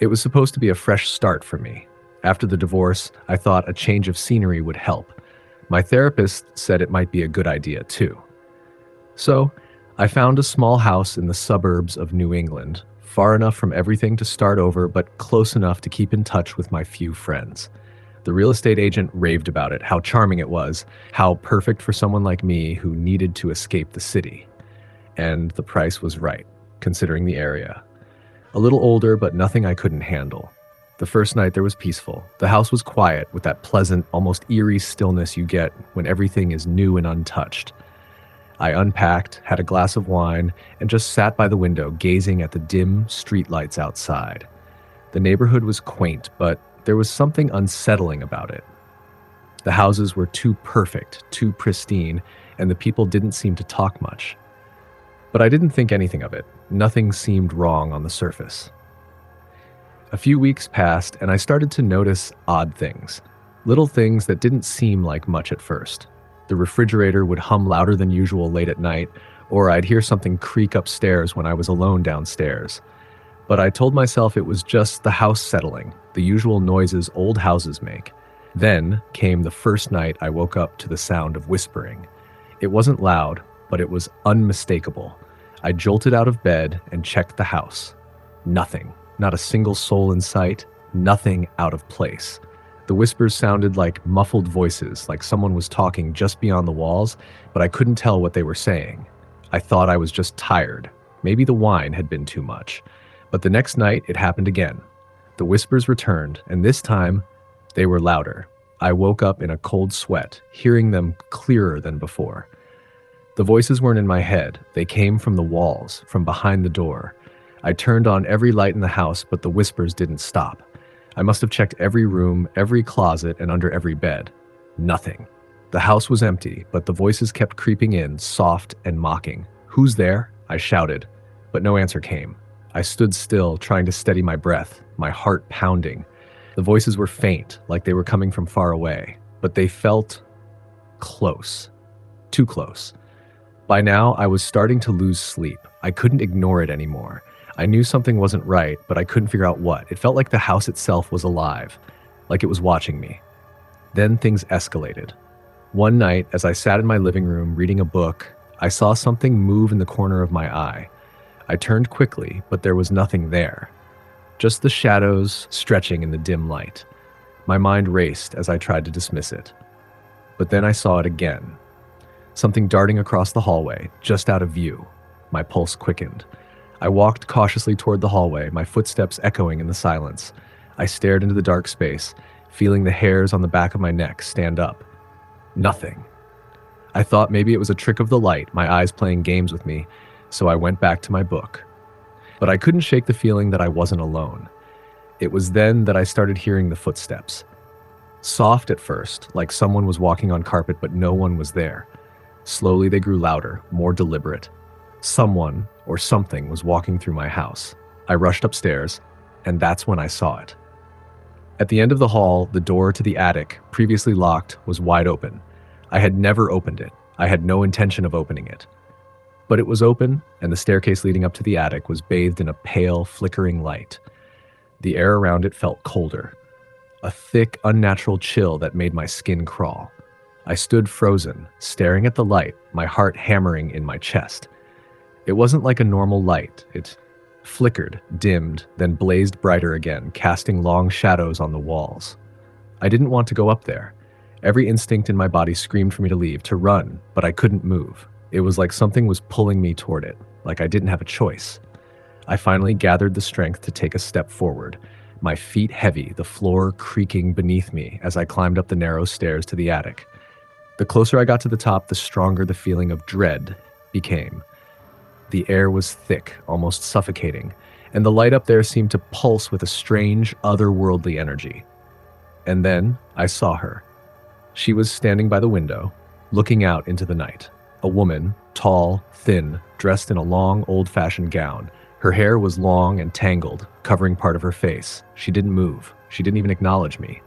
It was supposed to be a fresh start for me. After the divorce, I thought a change of scenery would help. My therapist said it might be a good idea, too. So, I found a small house in the suburbs of New England, far enough from everything to start over, but close enough to keep in touch with my few friends. The real estate agent raved about it, how charming it was, how perfect for someone like me who needed to escape the city. And the price was right, considering the area. A little older, but nothing I couldn't handle. The first night there was peaceful. The house was quiet, with that pleasant, almost eerie stillness you get when everything is new and untouched. I unpacked, had a glass of wine, and just sat by the window, gazing at the dim streetlights outside. The neighborhood was quaint, but there was something unsettling about it. The houses were too perfect, too pristine, and the people didn't seem to talk much. But I didn't think anything of it. Nothing seemed wrong on the surface. A few weeks passed, and I started to notice odd things. Little things that didn't seem like much at first. The refrigerator would hum louder than usual late at night, or I'd hear something creak upstairs when I was alone downstairs. But I told myself it was just the house settling, the usual noises old houses make. Then came the first night I woke up to the sound of whispering. It wasn't loud, but it was unmistakable. I jolted out of bed and checked the house. Nothing, not a single soul in sight, nothing out of place. The whispers sounded like muffled voices, like someone was talking just beyond the walls, but I couldn't tell what they were saying. I thought I was just tired. Maybe the wine had been too much. But the next night, it happened again. The whispers returned, and this time, they were louder. I woke up in a cold sweat, hearing them clearer than before. The voices weren't in my head. They came from the walls, from behind the door. I turned on every light in the house, but the whispers didn't stop. I must have checked every room, every closet, and under every bed. Nothing. The house was empty, but the voices kept creeping in, soft and mocking. "Who's there?" I shouted, but no answer came. I stood still, trying to steady my breath, my heart pounding. The voices were faint, like they were coming from far away, but they felt close. Too close. By now, I was starting to lose sleep. I couldn't ignore it anymore. I knew something wasn't right, but I couldn't figure out what. It felt like the house itself was alive, like it was watching me. Then things escalated. One night, as I sat in my living room reading a book, I saw something move in the corner of my eye. I turned quickly, but there was nothing there. Just the shadows stretching in the dim light. My mind raced as I tried to dismiss it. But then I saw it again. Something darting across the hallway, just out of view. My pulse quickened. I walked cautiously toward the hallway, my footsteps echoing in the silence. I stared into the dark space, feeling the hairs on the back of my neck stand up. Nothing. I thought maybe it was a trick of the light, my eyes playing games with me, so I went back to my book. But I couldn't shake the feeling that I wasn't alone. It was then that I started hearing the footsteps. Soft at first, like someone was walking on carpet, but no one was there. Slowly they grew louder, more deliberate. Someone or something was walking through my house. I rushed upstairs, and that's when I saw it. At the end of the hall, the door to the attic, previously locked, was wide open. I had never opened it. I had no intention of opening it. But it was open, and the staircase leading up to the attic was bathed in a pale, flickering light. The air around it felt colder, a thick, unnatural chill that made my skin crawl. I stood frozen, staring at the light, my heart hammering in my chest. It wasn't like a normal light. It flickered, dimmed, then blazed brighter again, casting long shadows on the walls. I didn't want to go up there. Every instinct in my body screamed for me to leave, to run, but I couldn't move. It was like something was pulling me toward it, like I didn't have a choice. I finally gathered the strength to take a step forward, my feet heavy, the floor creaking beneath me as I climbed up the narrow stairs to the attic. The closer I got to the top, the stronger the feeling of dread became. The air was thick, almost suffocating, and the light up there seemed to pulse with a strange, otherworldly energy. And then I saw her. She was standing by the window, looking out into the night. A woman, tall, thin, dressed in a long, old-fashioned gown. Her hair was long and tangled, covering part of her face. She didn't move. She didn't even acknowledge me.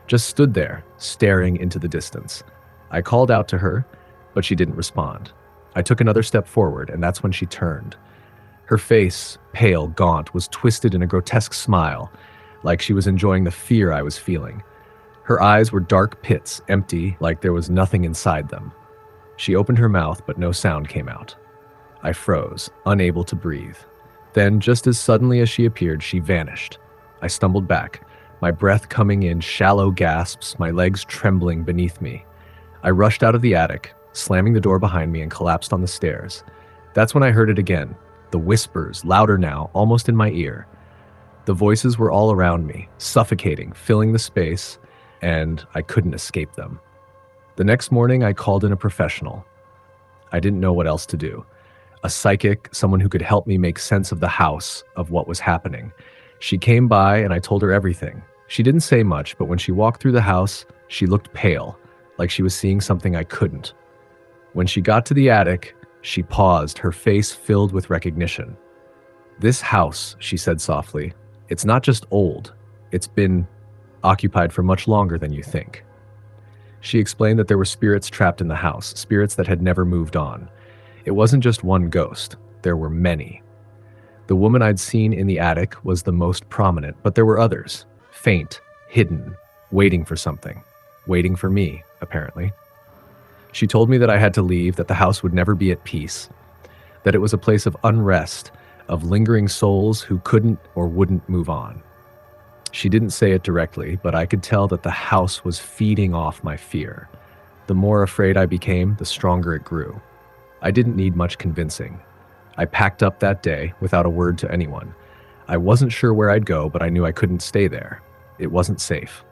Just stood there, staring into the distance. I called out to her, but she didn't respond. I took another step forward, and that's when she turned. Her face, pale, gaunt, was twisted in a grotesque smile, like she was enjoying the fear I was feeling. Her eyes were dark pits, empty, like there was nothing inside them. She opened her mouth, but no sound came out. I froze, unable to breathe. Then, just as suddenly as she appeared, she vanished. I stumbled back, my breath coming in shallow gasps, my legs trembling beneath me. I rushed out of the attic, slamming the door behind me, and collapsed on the stairs. That's when I heard it again, the whispers, louder now, almost in my ear. The voices were all around me, suffocating, filling the space, and I couldn't escape them. The next morning, I called in a professional. I didn't know what else to do. A psychic, someone who could help me make sense of the house, of what was happening. She came by and I told her everything. She didn't say much, but when she walked through the house, she looked pale, like she was seeing something I couldn't. When she got to the attic, she paused, her face filled with recognition. "This house," she said softly, "it's not just old. It's been occupied for much longer than you think." She explained that there were spirits trapped in the house, spirits that had never moved on. It wasn't just one ghost, there were many. The woman I'd seen in the attic was the most prominent, but there were others, faint, hidden, waiting for something. Waiting for me, apparently. She told me that I had to leave, that the house would never be at peace, that it was a place of unrest, of lingering souls who couldn't or wouldn't move on. She didn't say it directly, but I could tell that the house was feeding off my fear. The more afraid I became, the stronger it grew. I didn't need much convincing. I packed up that day without a word to anyone. I wasn't sure where I'd go, but I knew I couldn't stay there. It wasn't safe.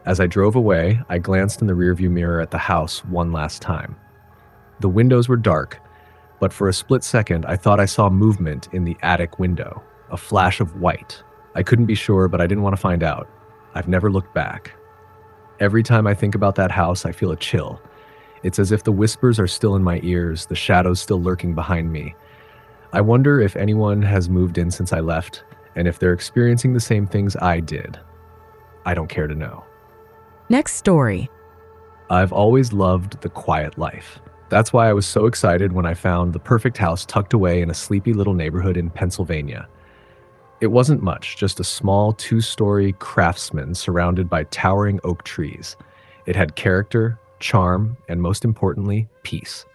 As I drove away, I glanced in the rearview mirror at the house one last time. The windows were dark, but for a split second, I thought I saw movement in the attic window, a flash of white. I couldn't be sure, but I didn't want to find out. I've never looked back. Every time I think about that house, I feel a chill. It's as if the whispers are still in my ears, the shadows still lurking behind me. I wonder if anyone has moved in since I left, and if they're experiencing the same things I did. I don't care to know. Next story. I've always loved the quiet life. That's why I was so excited when I found the perfect house tucked away in a sleepy little neighborhood in Pennsylvania. It wasn't much, just a small 2-story craftsman surrounded by towering oak trees. It had character, charm, and most importantly, peace.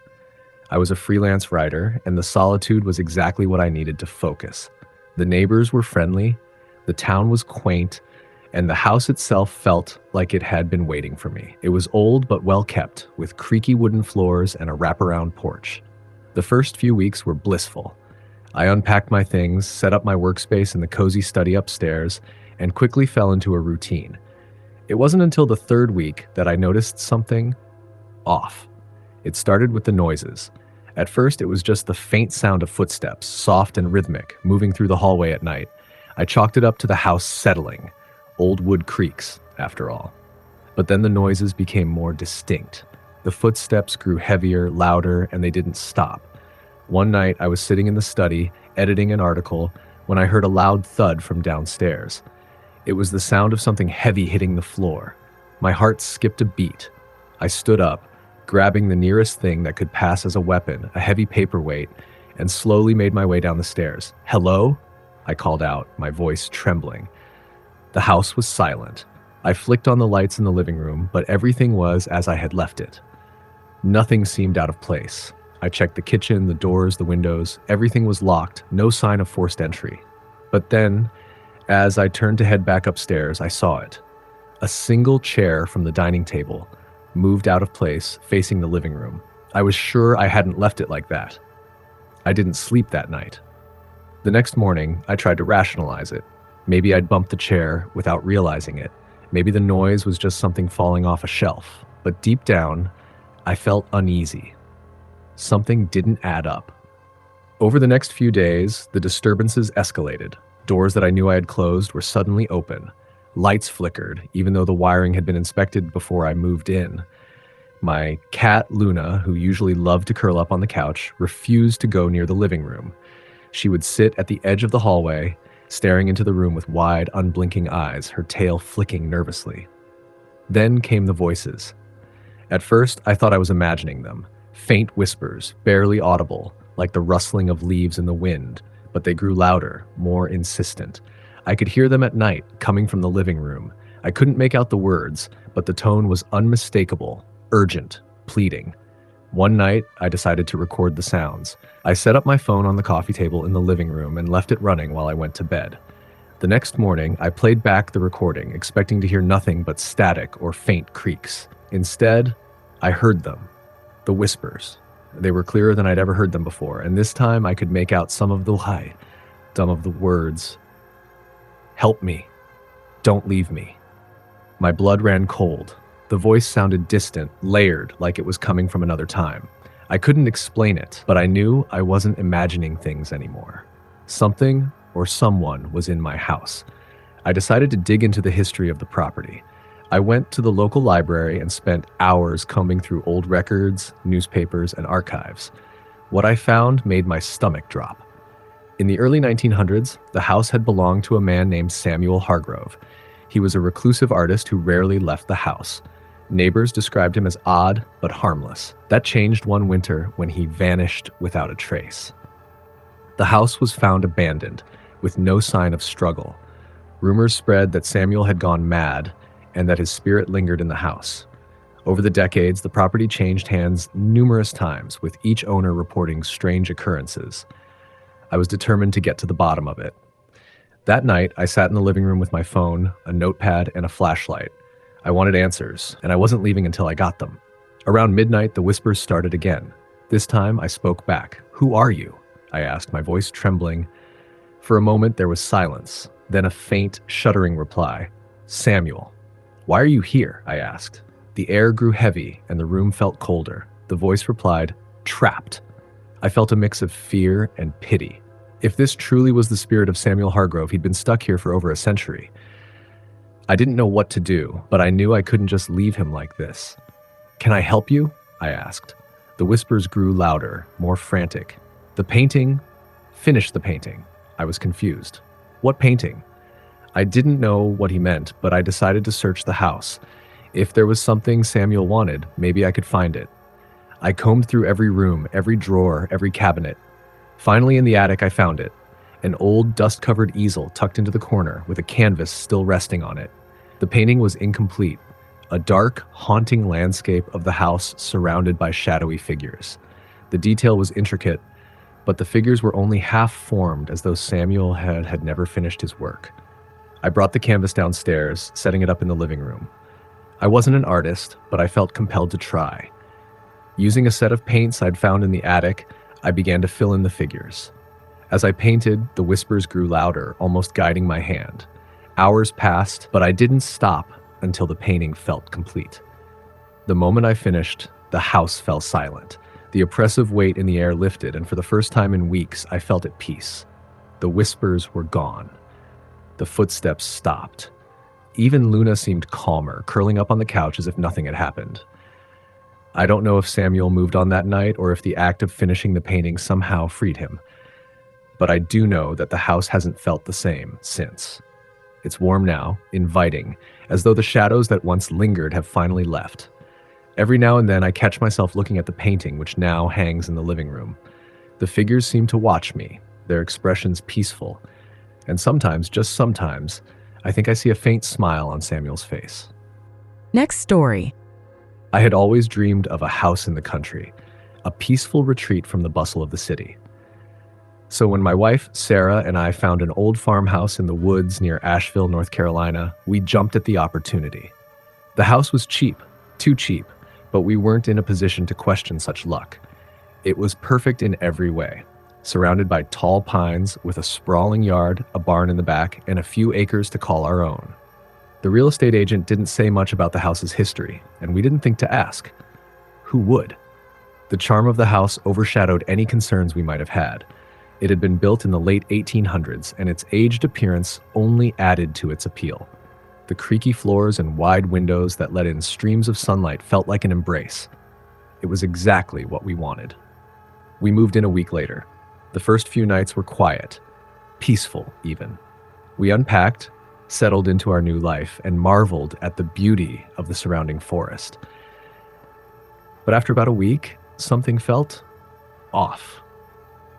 I was a freelance writer, and the solitude was exactly what I needed to focus. The neighbors were friendly, the town was quaint, and the house itself felt like it had been waiting for me. It was old but well kept, with creaky wooden floors and a wraparound porch. The first few weeks were blissful. I unpacked my things, set up my workspace in the cozy study upstairs, and quickly fell into a routine. It wasn't until the 3rd week that I noticed something off. It started with the noises. At first, it was just the faint sound of footsteps, soft and rhythmic, moving through the hallway at night. I chalked it up to the house settling. Old wood creaks, after all. But then the noises became more distinct. The footsteps grew heavier, louder, and they didn't stop. One night, I was sitting in the study, editing an article, when I heard a loud thud from downstairs. It was the sound of something heavy hitting the floor. My heart skipped a beat. I stood up, grabbing the nearest thing that could pass as a weapon, a heavy paperweight, and slowly made my way down the stairs. "Hello?" I called out, my voice trembling. The house was silent. I flicked on the lights in the living room, but everything was as I had left it. Nothing seemed out of place. I checked the kitchen, the doors, the windows. Everything was locked, no sign of forced entry. But then, as I turned to head back upstairs, I saw it. A single chair from the dining table moved out of place, facing the living room. I was sure I hadn't left it like that. I didn't sleep that night. The next morning, I tried to rationalize it. Maybe I'd bumped the chair without realizing it. Maybe the noise was just something falling off a shelf. But deep down, I felt uneasy. Something didn't add up. Over the next few days, the disturbances escalated. Doors that I knew I had closed were suddenly open. Lights flickered, even though the wiring had been inspected before I moved in. My cat, Luna, who usually loved to curl up on the couch, refused to go near the living room. She would sit at the edge of the hallway, staring into the room with wide, unblinking eyes, her tail flicking nervously. Then came the voices. At first, I thought I was imagining them. Faint whispers, barely audible, like the rustling of leaves in the wind, but they grew louder, more insistent. I could hear them at night, coming from the living room. I couldn't make out the words, but the tone was unmistakable, urgent, pleading. One night, I decided to record the sounds. I set up my phone on the coffee table in the living room and left it running while I went to bed. The next morning, I played back the recording, expecting to hear nothing but static or faint creaks. Instead, I heard them. The whispers. They were clearer than I'd ever heard them before, and this time I could make out some of the words. "Help me. Don't leave me." My blood ran cold. The voice sounded distant, layered, like it was coming from another time. I couldn't explain it, but I knew I wasn't imagining things anymore. Something or someone was in my house. I decided to dig into the history of the property. I went to the local library and spent hours combing through old records, newspapers, and archives. What I found made my stomach drop. In the early 1900s, the house had belonged to a man named Samuel Hargrove. He was a reclusive artist who rarely left the house. Neighbors described him as odd but harmless. That changed one winter when he vanished without a trace. The house was found abandoned, with no sign of struggle. Rumors spread that Samuel had gone mad and that his spirit lingered in the house. Over the decades, the property changed hands numerous times, with each owner reporting strange occurrences. I was determined to get to the bottom of it. That night, I sat in the living room with my phone, a notepad, and a flashlight. I wanted answers, and I wasn't leaving until I got them. Around midnight, the whispers started again. This time, I spoke back. "Who are you?" I asked, my voice trembling. For a moment, there was silence, then a faint, shuddering reply. Samuel. Why are you here? I asked. The air grew heavy and the room felt colder. The voice replied, trapped. I felt a mix of fear and pity. If this truly was the spirit of Samuel Hargrove, he'd been stuck here for over a century. I didn't know what to do, but I knew I couldn't just leave him like this. Can I help you? I asked. The whispers grew louder, more frantic. The painting? Finish the painting. I was confused. What painting? I didn't know what he meant, but I decided to search the house. If there was something Samuel wanted, maybe I could find it. I combed through every room, every drawer, every cabinet. Finally, in the attic, I found it. An old, dust-covered easel tucked into the corner with a canvas still resting on it. The painting was incomplete, a dark, haunting landscape of the house surrounded by shadowy figures. The detail was intricate, but the figures were only half formed, as though Samuel had never finished his work. I brought the canvas downstairs, setting it up in the living room. I wasn't an artist, but I felt compelled to try. Using a set of paints I'd found in the attic, I began to fill in the figures. As I painted, the whispers grew louder, almost guiding my hand. Hours passed, but I didn't stop until the painting felt complete. The moment I finished, the house fell silent. The oppressive weight in the air lifted, and for the first time in weeks, I felt at peace. The whispers were gone. The footsteps stopped. Even Luna seemed calmer, curling up on the couch as if nothing had happened. I don't know if Samuel moved on that night or if the act of finishing the painting somehow freed him. But I do know that the house hasn't felt the same since. It's warm now, inviting, as though the shadows that once lingered have finally left. Every now and then I catch myself looking at the painting, which now hangs in the living room. The figures seem to watch me, their expressions peaceful. And sometimes, just sometimes, I think I see a faint smile on Samuel's face. Next story. I had always dreamed of a house in the country, a peaceful retreat from the bustle of the city. So when my wife, Sarah, and I found an old farmhouse in the woods near Asheville, North Carolina, we jumped at the opportunity. The house was cheap, too cheap, but we weren't in a position to question such luck. It was perfect in every way, surrounded by tall pines with a sprawling yard, a barn in the back, and a few acres to call our own. The real estate agent didn't say much about the house's history, and we didn't think to ask. Who would? The charm of the house overshadowed any concerns we might have had. It had been built in the late 1800s, and its aged appearance only added to its appeal. The creaky floors and wide windows that let in streams of sunlight felt like an embrace. It was exactly what we wanted. We moved in a week later. The first few nights were quiet, peaceful even. We unpacked, settled into our new life, and marveled at the beauty of the surrounding forest. But after about a week, something felt off.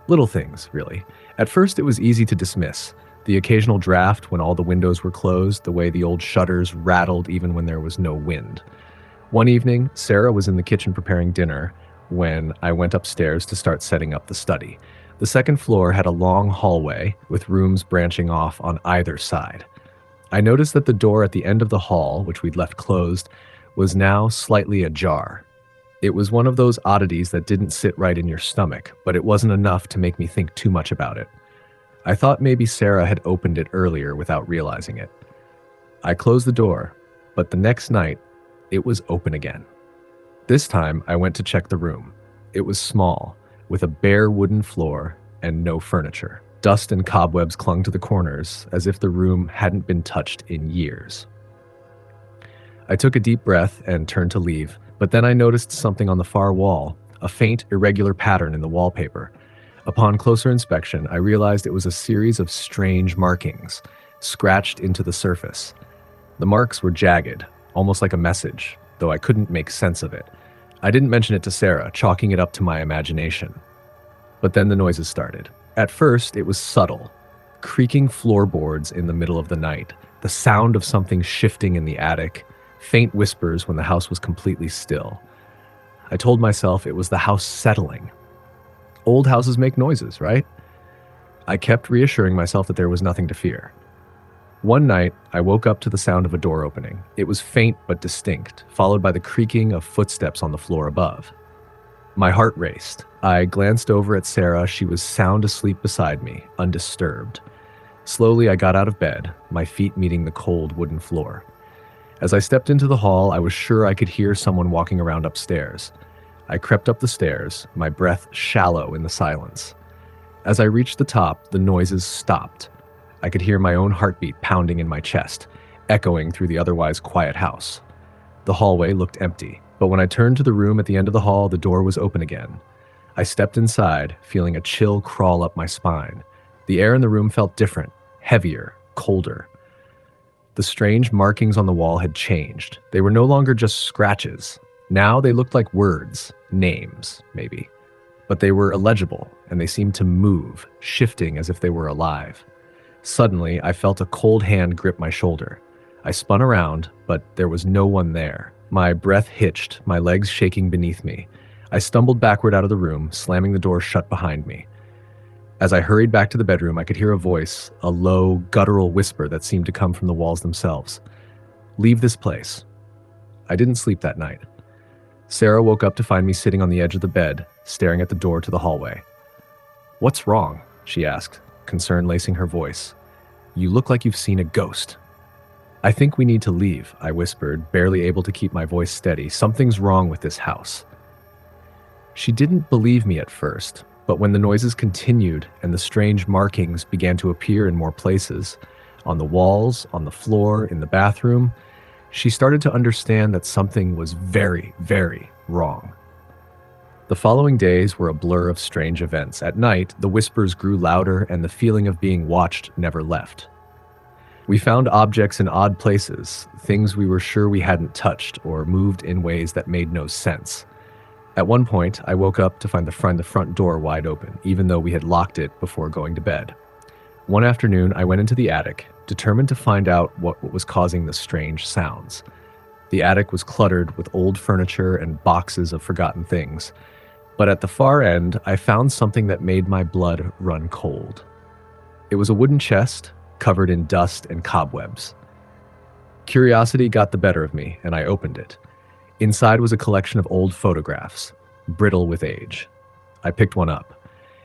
Little things, really. At first, it was easy to dismiss. The occasional draft when all the windows were closed, the way the old shutters rattled even when there was no wind. One evening, Sarah was in the kitchen preparing dinner when I went upstairs to start setting up the study. The second floor had a long hallway with rooms branching off on either side. I noticed that the door at the end of the hall, which we'd left closed, was now slightly ajar. It was one of those oddities that didn't sit right in your stomach, but it wasn't enough to make me think too much about it. I thought maybe Sarah had opened it earlier without realizing it. I closed the door, but the next night, it was open again. This time, I went to check the room. It was small, with a bare wooden floor and no furniture. Dust and cobwebs clung to the corners, as if the room hadn't been touched in years. I took a deep breath and turned to leave, but then I noticed something on the far wall, a faint, irregular pattern in the wallpaper. Upon closer inspection, I realized it was a series of strange markings, scratched into the surface. The marks were jagged, almost like a message, though I couldn't make sense of it. I didn't mention it to Sarah, chalking it up to my imagination. But then the noises started. At first, it was subtle, creaking floorboards in the middle of the night, the sound of something shifting in the attic, faint whispers when the house was completely still. I told myself it was the house settling. Old houses make noises, right? I kept reassuring myself that there was nothing to fear. One night, I woke up to the sound of a door opening. It was faint but distinct, followed by the creaking of footsteps on the floor above. My heart raced. I glanced over at Sarah. She was sound asleep beside me, undisturbed. Slowly, I got out of bed, my feet meeting the cold wooden floor. As I stepped into the hall, I was sure I could hear someone walking around upstairs. I crept up the stairs, my breath shallow in the silence. As I reached the top, the noises stopped. I could hear my own heartbeat pounding in my chest, echoing through the otherwise quiet house. The hallway looked empty, but when I turned to the room at the end of the hall, the door was open again. I stepped inside, feeling a chill crawl up my spine. The air in the room felt different, heavier, colder. The strange markings on the wall had changed. They were no longer just scratches. Now they looked like words, names, maybe. But they were illegible, and they seemed to move, shifting as if they were alive. Suddenly, I felt a cold hand grip my shoulder. I spun around, but there was no one there. My breath hitched, my legs shaking beneath me. I stumbled backward out of the room, slamming the door shut behind me. As I hurried back to the bedroom, I could hear a voice, a low, guttural whisper that seemed to come from the walls themselves. "Leave this place." I didn't sleep that night. Sarah woke up to find me sitting on the edge of the bed, staring at the door to the hallway. "What's wrong?" she asked, concern lacing her voice. "You look like you've seen a ghost." "I think we need to leave," I whispered, barely able to keep my voice steady. "Something's wrong with this house." She didn't believe me at first, but when the noises continued and the strange markings began to appear in more places, on the walls, on the floor, in the bathroom, she started to understand that something was very, very wrong. The following days were a blur of strange events. At night, the whispers grew louder and the feeling of being watched never left. We found objects in odd places, things we were sure we hadn't touched or moved in ways that made no sense. At one point, I woke up to find the front door wide open, even though we had locked it before going to bed. One afternoon, I went into the attic, determined to find out what was causing the strange sounds. The attic was cluttered with old furniture and boxes of forgotten things. But at the far end, I found something that made my blood run cold. It was a wooden chest, covered in dust and cobwebs. Curiosity got the better of me, and I opened it. Inside was a collection of old photographs, brittle with age. I picked one up.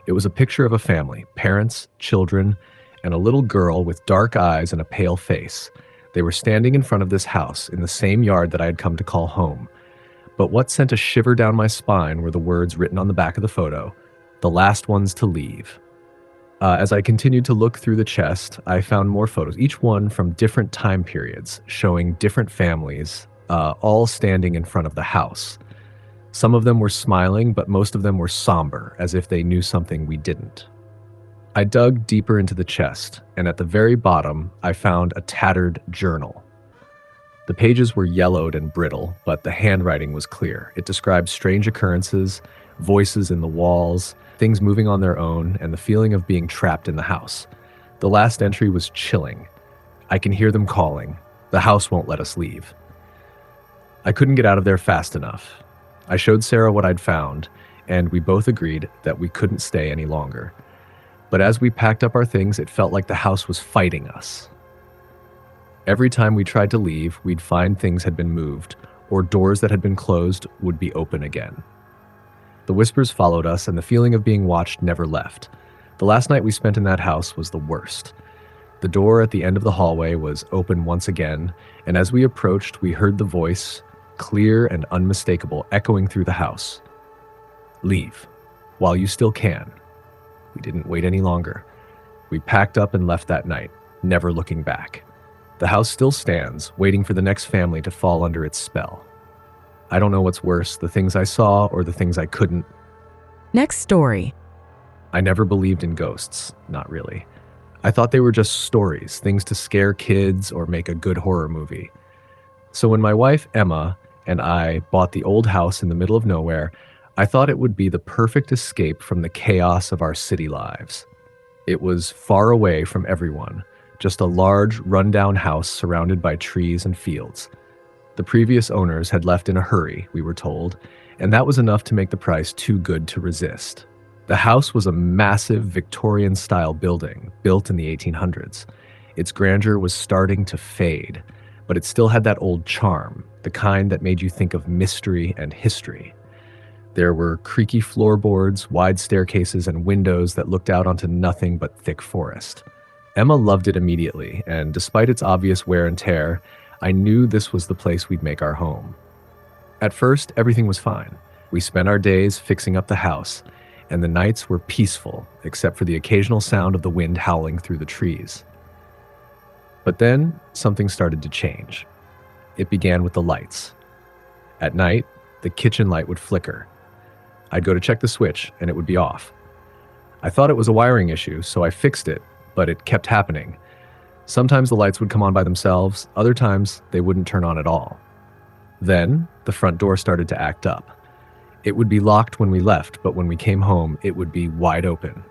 It was a picture of a family, parents, children, and a little girl with dark eyes and a pale face. They were standing in front of this house in the same yard that I had come to call home. But what sent a shiver down my spine were the words written on the back of the photo, "The last ones to leave." As I continued to look through the chest, I found more photos, each one from different time periods, showing different families, all standing in front of the house. Some of them were smiling, but most of them were somber, as if they knew something we didn't. I dug deeper into the chest, and at the very bottom, I found a tattered journal. The pages were yellowed and brittle, but the handwriting was clear. It described strange occurrences, voices in the walls, things moving on their own, and the feeling of being trapped in the house. The last entry was chilling. "I can hear them calling. The house won't let us leave." I couldn't get out of there fast enough. I showed Sarah what I'd found, and we both agreed that we couldn't stay any longer. But as we packed up our things, it felt like the house was fighting us. Every time we tried to leave, we'd find things had been moved, or doors that had been closed would be open again. The whispers followed us, and the feeling of being watched never left. The last night we spent in that house was the worst. The door at the end of the hallway was open once again, and as we approached, we heard the voice, clear and unmistakable, echoing through the house. "Leave, while you still can." We didn't wait any longer. We packed up and left that night, never looking back. The house still stands, waiting for the next family to fall under its spell. I don't know what's worse, the things I saw or the things I couldn't. Next story. I never believed in ghosts, not really. I thought they were just stories, things to scare kids or make a good horror movie. So when my wife, Emma, and I bought the old house in the middle of nowhere, I thought it would be the perfect escape from the chaos of our city lives. It was far away from everyone, just a large, rundown house surrounded by trees and fields. The previous owners had left in a hurry, we were told, and that was enough to make the price too good to resist. The house was a massive Victorian-style building, built in the 1800s. Its grandeur was starting to fade, but it still had that old charm, the kind that made you think of mystery and history. There were creaky floorboards, wide staircases, and windows that looked out onto nothing but thick forest. Emma loved it immediately, and despite its obvious wear and tear, I knew this was the place we'd make our home. At first, everything was fine. We spent our days fixing up the house, and the nights were peaceful, except for the occasional sound of the wind howling through the trees. But then, something started to change. It began with the lights. At night, the kitchen light would flicker. I'd go to check the switch, and it would be off. I thought it was a wiring issue, so I fixed it, but it kept happening. Sometimes the lights would come on by themselves, other times they wouldn't turn on at all. Then, the front door started to act up. It would be locked when we left, but when we came home, it would be wide open.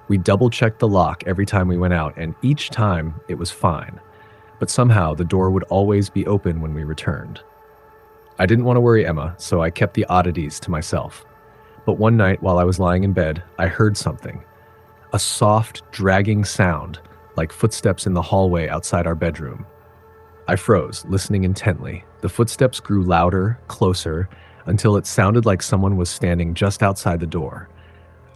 We double-checked the lock every time we went out, and each time it was fine. But somehow the door would always be open when we returned. I didn't want to worry Emma, so I kept the oddities to myself. But one night while I was lying in bed, I heard something. A soft, dragging sound, like footsteps in the hallway outside our bedroom. I froze, listening intently. The footsteps grew louder, closer, until it sounded like someone was standing just outside the door.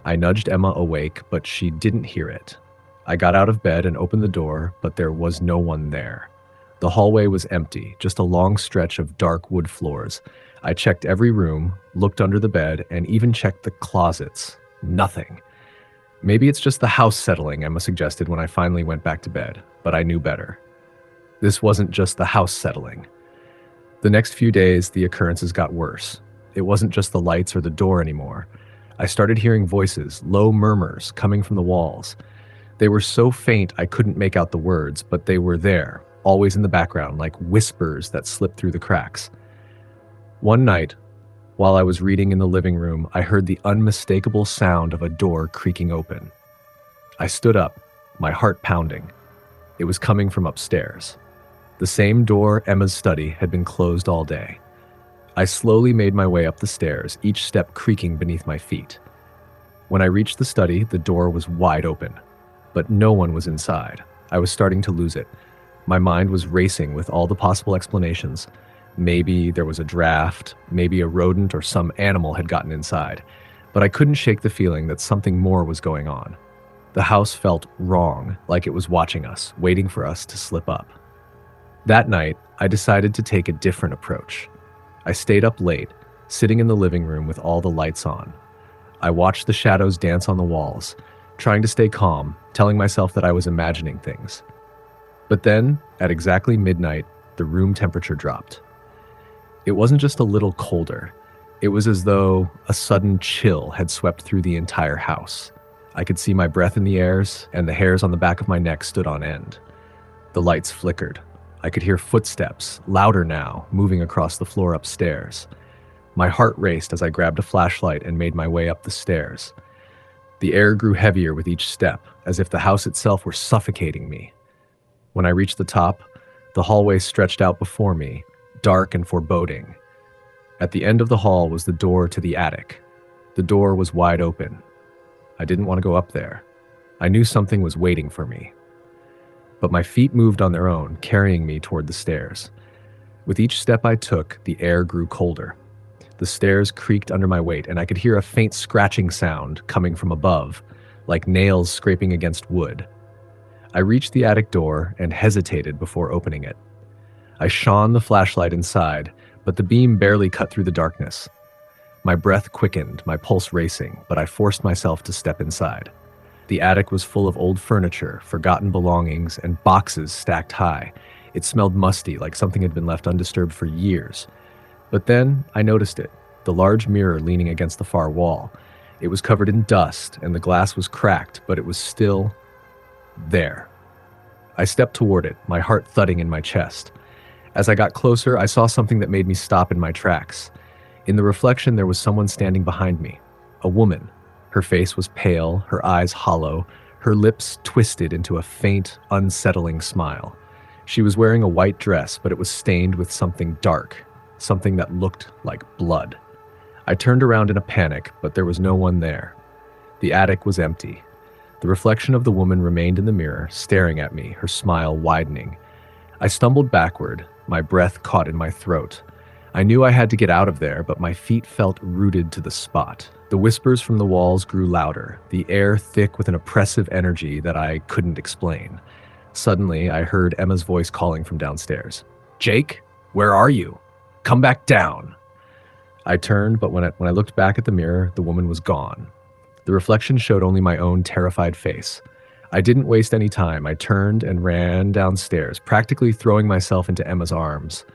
I nudged Emma awake, but she didn't hear it. I got out of bed and opened the door, but there was no one there. The hallway was empty, just a long stretch of dark wood floors. I checked every room, looked under the bed, and even checked the closets. Nothing. Maybe it's just the house settling, Emma suggested when I finally went back to bed, but I knew better. This wasn't just the house settling. The next few days, the occurrences got worse. It wasn't just the lights or the door anymore. I started hearing voices, low murmurs, coming from the walls. They were so faint I couldn't make out the words, but they were there, always in the background, like whispers that slipped through the cracks. One night, while I was reading in the living room, I heard the unmistakable sound of a door creaking open. I stood up, my heart pounding. It was coming from upstairs. The same door, Emma's study, had been closed all day. I slowly made my way up the stairs, each step creaking beneath my feet. When I reached the study, the door was wide open, but no one was inside. I was starting to lose it. My mind was racing with all the possible explanations. Maybe there was a draft, maybe a rodent or some animal had gotten inside, but I couldn't shake the feeling that something more was going on. The house felt wrong, like it was watching us, waiting for us to slip up. That night, I decided to take a different approach. I stayed up late, sitting in the living room with all the lights on. I watched the shadows dance on the walls, trying to stay calm, telling myself that I was imagining things. But then, at exactly midnight, the room temperature dropped. It wasn't just a little colder. It was as though a sudden chill had swept through the entire house. I could see my breath in the airs, and the hairs on the back of my neck stood on end. The lights flickered. I could hear footsteps, louder now, moving across the floor upstairs. My heart raced as I grabbed a flashlight and made my way up the stairs. The air grew heavier with each step, as if the house itself were suffocating me. When I reached the top, the hallway stretched out before me, dark and foreboding. At the end of the hall was the door to the attic. The door was wide open. I didn't want to go up there. I knew something was waiting for me. But my feet moved on their own, carrying me toward the stairs. With each step I took, the air grew colder. The stairs creaked under my weight, and I could hear a faint scratching sound coming from above, like nails scraping against wood. I reached the attic door and hesitated before opening it. I shone the flashlight inside, but the beam barely cut through the darkness. My breath quickened, my pulse racing, but I forced myself to step inside. The attic was full of old furniture, forgotten belongings, and boxes stacked high. It smelled musty, like something had been left undisturbed for years. But then I noticed it, the large mirror leaning against the far wall. It was covered in dust, and the glass was cracked, but it was still there. I stepped toward it, my heart thudding in my chest. As I got closer, I saw something that made me stop in my tracks. In the reflection, there was someone standing behind me, a woman. Her face was pale, her eyes hollow, her lips twisted into a faint, unsettling smile. She was wearing a white dress, but it was stained with something dark, something that looked like blood. I turned around in a panic, but there was no one there. The attic was empty. The reflection of the woman remained in the mirror, staring at me, her smile widening. I stumbled backward, my breath caught in my throat. I knew I had to get out of there, but my feet felt rooted to the spot. The whispers from the walls grew louder, the air thick with an oppressive energy that I couldn't explain. Suddenly, I heard Emma's voice calling from downstairs. "Jake, where are you? Come back down." I turned, but when I looked back at the mirror, the woman was gone. The reflection showed only my own terrified face. I didn't waste any time. I turned and ran downstairs, practically throwing myself into Emma's arms.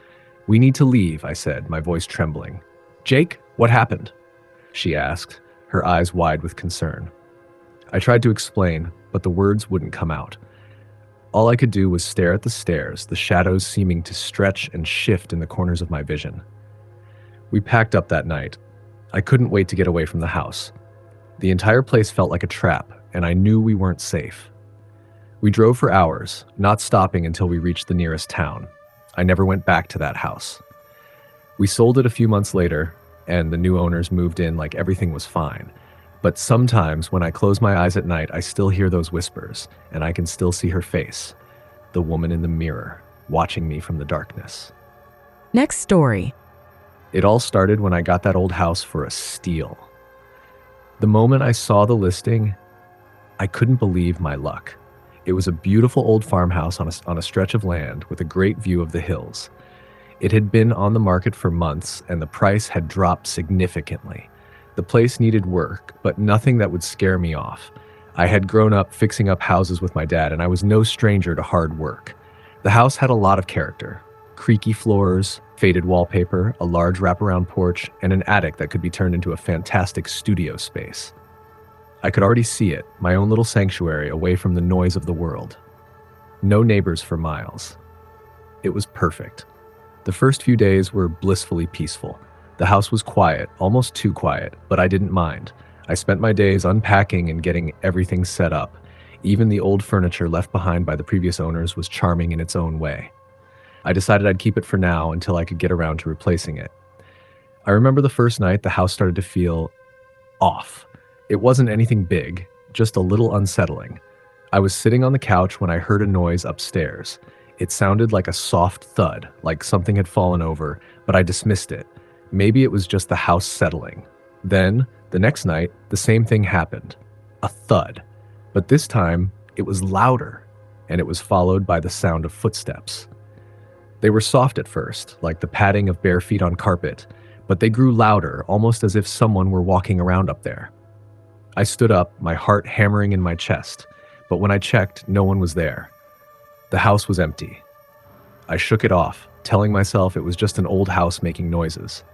"We need to leave," I said, my voice trembling. "Jake, what happened?" she asked, her eyes wide with concern. I tried to explain, but the words wouldn't come out. All I could do was stare at the stairs, the shadows seeming to stretch and shift in the corners of my vision. We packed up that night. I couldn't wait to get away from the house. The entire place felt like a trap, and I knew we weren't safe. We drove for hours, not stopping until we reached the nearest town. I never went back to that house. We sold it a few months later, and the new owners moved in like everything was fine. But sometimes when I close my eyes at night, I still hear those whispers, and I can still see her face, the woman in the mirror, watching me from the darkness. Next story. It all started when I got that old house for a steal. The moment I saw the listing, I couldn't believe my luck. It was a beautiful old farmhouse on a stretch of land with a great view of the hills. It had been on the market for months, and the price had dropped significantly. The place needed work, but nothing that would scare me off. I had grown up fixing up houses with my dad, and I was no stranger to hard work. The house had a lot of character. Creaky floors, faded wallpaper, a large wraparound porch, and an attic that could be turned into a fantastic studio space. I could already see it, my own little sanctuary away from the noise of the world. No neighbors for miles. It was perfect. The first few days were blissfully peaceful. The house was quiet, almost too quiet, but I didn't mind. I spent my days unpacking and getting everything set up. Even the old furniture left behind by the previous owners was charming in its own way. I decided I'd keep it for now until I could get around to replacing it. I remember the first night the house started to feel off. It wasn't anything big, just a little unsettling. I was sitting on the couch when I heard a noise upstairs. It sounded like a soft thud, like something had fallen over, but I dismissed it. Maybe it was just the house settling. Then, the next night, the same thing happened. A thud. But this time, it was louder, and it was followed by the sound of footsteps. They were soft at first, like the padding of bare feet on carpet, but they grew louder, almost as if someone were walking around up there. I stood up, my heart hammering in my chest, but when I checked, no one was there. The house was empty. I shook it off, telling myself it was just an old house making noises.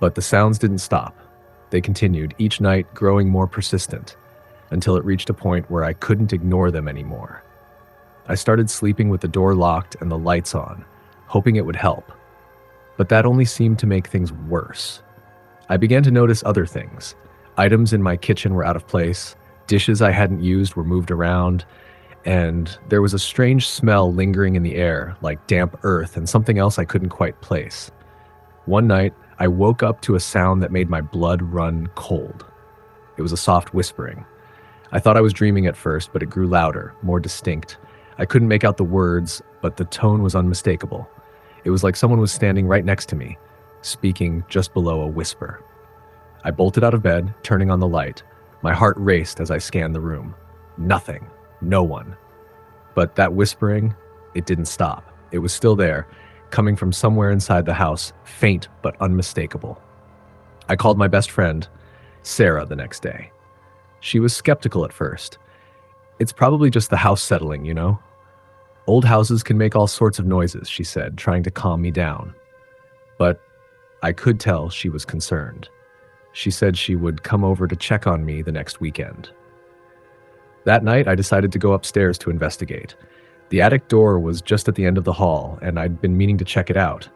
But the sounds didn't stop. They continued, each night growing more persistent, until it reached a point where I couldn't ignore them anymore. I started sleeping with the door locked and the lights on, hoping it would help. But that only seemed to make things worse. I began to notice other things. Items in my kitchen were out of place, dishes I hadn't used were moved around, and there was a strange smell lingering in the air, like damp earth and something else I couldn't quite place. One night, I woke up to a sound that made my blood run cold. It was a soft whispering. I thought I was dreaming at first, but it grew louder, more distinct. I couldn't make out the words, but the tone was unmistakable. It was like someone was standing right next to me, speaking just below a whisper. I bolted out of bed, turning on the light. My heart raced as I scanned the room. Nothing. No one. But that whispering, it didn't stop. It was still there, coming from somewhere inside the house, faint but unmistakable. I called my best friend, Sarah, the next day. She was skeptical at first. "It's probably just the house settling, you know? Old houses can make all sorts of noises," she said, trying to calm me down. But I could tell she was concerned. She said she would come over to check on me the next weekend. That night, I decided to go upstairs to investigate. The attic door was just at the end of the hall, and I'd been meaning to check it out.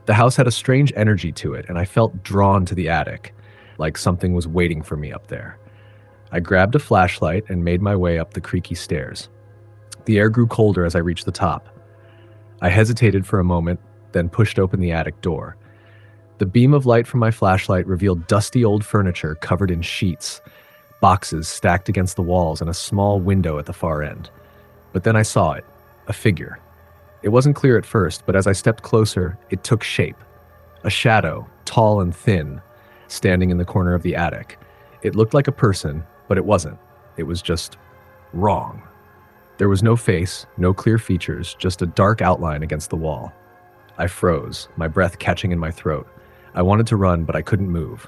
The house had a strange energy to it, and I felt drawn to the attic, like something was waiting for me up there. I grabbed a flashlight and made my way up the creaky stairs. The air grew colder as I reached the top. I hesitated for a moment, then pushed open the attic door. The beam of light from my flashlight revealed dusty old furniture covered in sheets, boxes stacked against the walls, and a small window at the far end. But then I saw it, a figure. It wasn't clear at first, but as I stepped closer, it took shape. A shadow, tall and thin, standing in the corner of the attic. It looked like a person, but it wasn't. It was just wrong. There was no face, no clear features, just a dark outline against the wall. I froze, my breath catching in my throat. I wanted to run, but I couldn't move.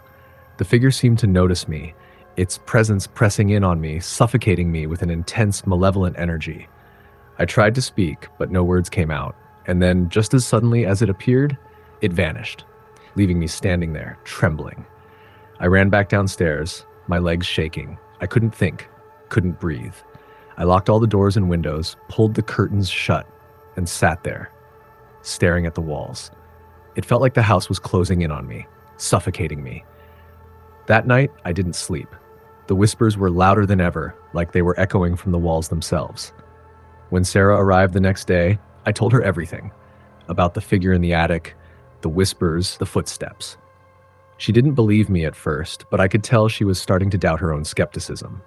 The figure seemed to notice me, its presence pressing in on me, suffocating me with an intense, malevolent energy. I tried to speak, but no words came out, and then, just as suddenly as it appeared, it vanished, leaving me standing there, trembling. I ran back downstairs, my legs shaking. I couldn't think, couldn't breathe. I locked all the doors and windows, pulled the curtains shut, and sat there, staring at the walls. It felt like the house was closing in on me, suffocating me. That night, I didn't sleep. The whispers were louder than ever, like they were echoing from the walls themselves. When Sarah arrived the next day, I told her everything about the figure in the attic, the whispers, the footsteps. She didn't believe me at first, but I could tell she was starting to doubt her own skepticism.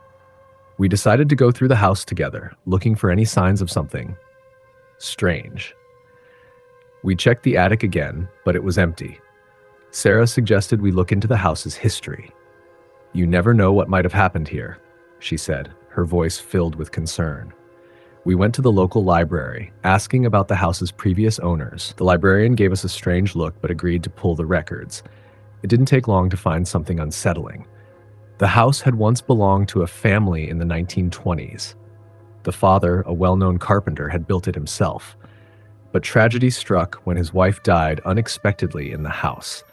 We decided to go through the house together, looking for any signs of something strange. We checked the attic again, but it was empty. Sarah suggested we look into the house's history. "You never know what might have happened here," she said, her voice filled with concern. We went to the local library, asking about the house's previous owners. The librarian gave us a strange look but agreed to pull the records. It didn't take long to find something unsettling. The house had once belonged to a family in the 1920s. The father, a well-known carpenter, had built it himself. But tragedy struck when his wife died unexpectedly in the house.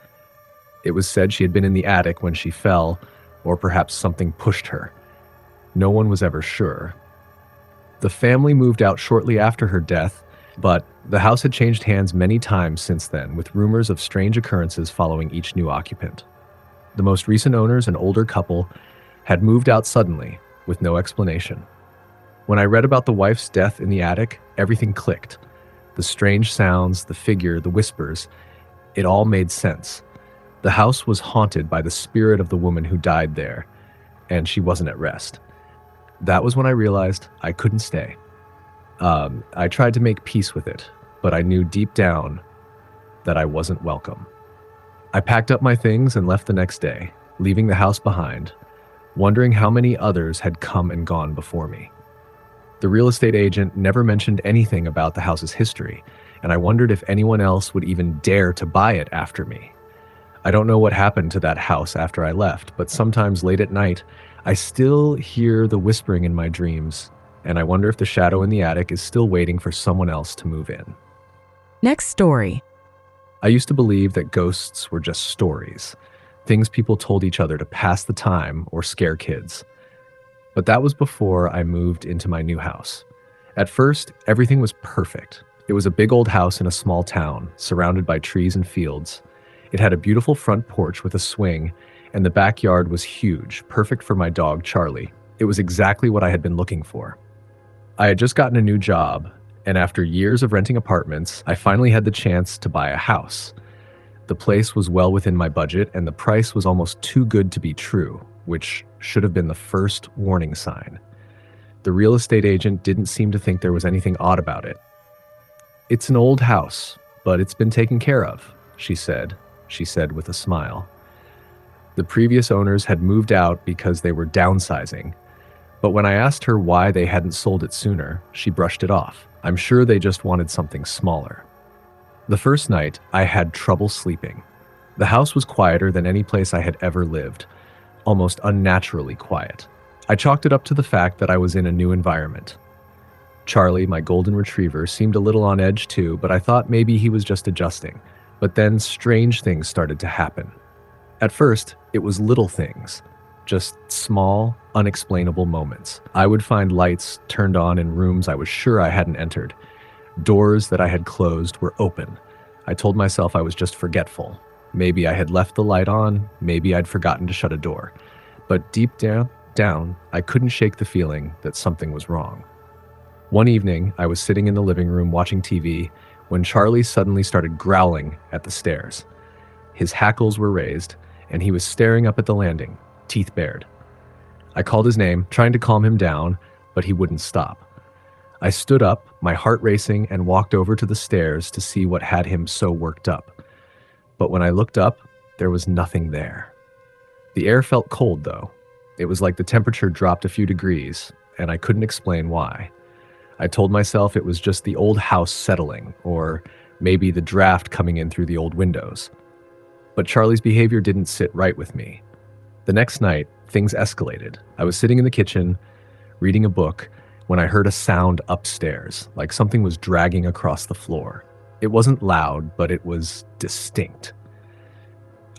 It was said she had been in the attic when she fell, or perhaps something pushed her. No one was ever sure. The family moved out shortly after her death, but the house had changed hands many times since then, with rumors of strange occurrences following each new occupant. The most recent owners, an older couple, had moved out suddenly, with no explanation. When I read about the wife's death in the attic, everything clicked. The strange sounds, the figure, the whispers, it all made sense. The house was haunted by the spirit of the woman who died there, and she wasn't at rest. That was when I realized I couldn't stay. I tried to make peace with it, but I knew deep down that I wasn't welcome. I packed up my things and left the next day, leaving the house behind, wondering how many others had come and gone before me. The real estate agent never mentioned anything about the house's history, and I wondered if anyone else would even dare to buy it after me. I don't know what happened to that house after I left, but sometimes late at night, I still hear the whispering in my dreams, and I wonder if the shadow in the attic is still waiting for someone else to move in. Next story. I used to believe that ghosts were just stories, things people told each other to pass the time or scare kids. But that was before I moved into my new house. At first, everything was perfect. It was a big old house in a small town, surrounded by trees and fields. It had a beautiful front porch with a swing, and the backyard was huge, perfect for my dog, Charlie. It was exactly what I had been looking for. I had just gotten a new job, and after years of renting apartments, I finally had the chance to buy a house. The place was well within my budget, and the price was almost too good to be true, which should have been the first warning sign. The real estate agent didn't seem to think there was anything odd about it. "It's an old house, but it's been taken care of," she said with a smile. The previous owners had moved out because they were downsizing, but when I asked her why they hadn't sold it sooner, she brushed it off. I'm sure they just wanted something smaller. The first night, I had trouble sleeping. The house was quieter than any place I had ever lived, almost unnaturally quiet. I chalked it up to the fact that I was in a new environment. Charlie, my golden retriever, seemed a little on edge too, but I thought maybe he was just adjusting. But then strange things started to happen. At first, it was little things, just small, unexplainable moments. I would find lights turned on in rooms I was sure I hadn't entered. Doors that I had closed were open. I told myself I was just forgetful. Maybe I had left the light on, maybe I'd forgotten to shut a door. But deep down, I couldn't shake the feeling that something was wrong. One evening, I was sitting in the living room watching TV when Charlie suddenly started growling at the stairs. His hackles were raised, and he was staring up at the landing, teeth bared. I called his name, trying to calm him down, but he wouldn't stop. I stood up, my heart racing, and walked over to the stairs to see what had him so worked up. But when I looked up, there was nothing there. The air felt cold, though. It was like the temperature dropped a few degrees, and I couldn't explain why. I told myself it was just the old house settling, or maybe the draft coming in through the old windows. But Charlie's behavior didn't sit right with me. The next night, things escalated. I was sitting in the kitchen, reading a book, when I heard a sound upstairs, like something was dragging across the floor. It wasn't loud, but it was distinct.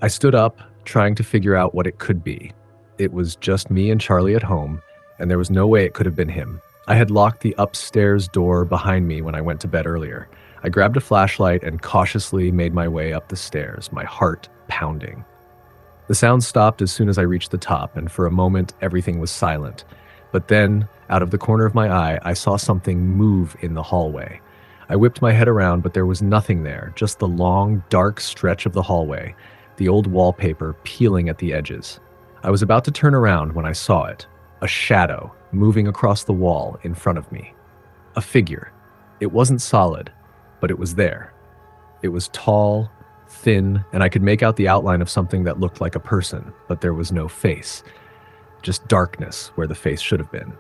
I stood up, trying to figure out what it could be. It was just me and Charlie at home, and there was no way it could have been him. I had locked the upstairs door behind me when I went to bed earlier. I grabbed a flashlight and cautiously made my way up the stairs, my heart pounding. The sound stopped as soon as I reached the top, and for a moment, everything was silent. But then, out of the corner of my eye, I saw something move in the hallway. I whipped my head around, but there was nothing there, just the long, dark stretch of the hallway, the old wallpaper peeling at the edges. I was about to turn around when I saw it, a shadow moving across the wall in front of me. A figure. It wasn't solid, but it was there. It was tall, thin, and I could make out the outline of something that looked like a person, but there was no face. Just darkness where the face should have been.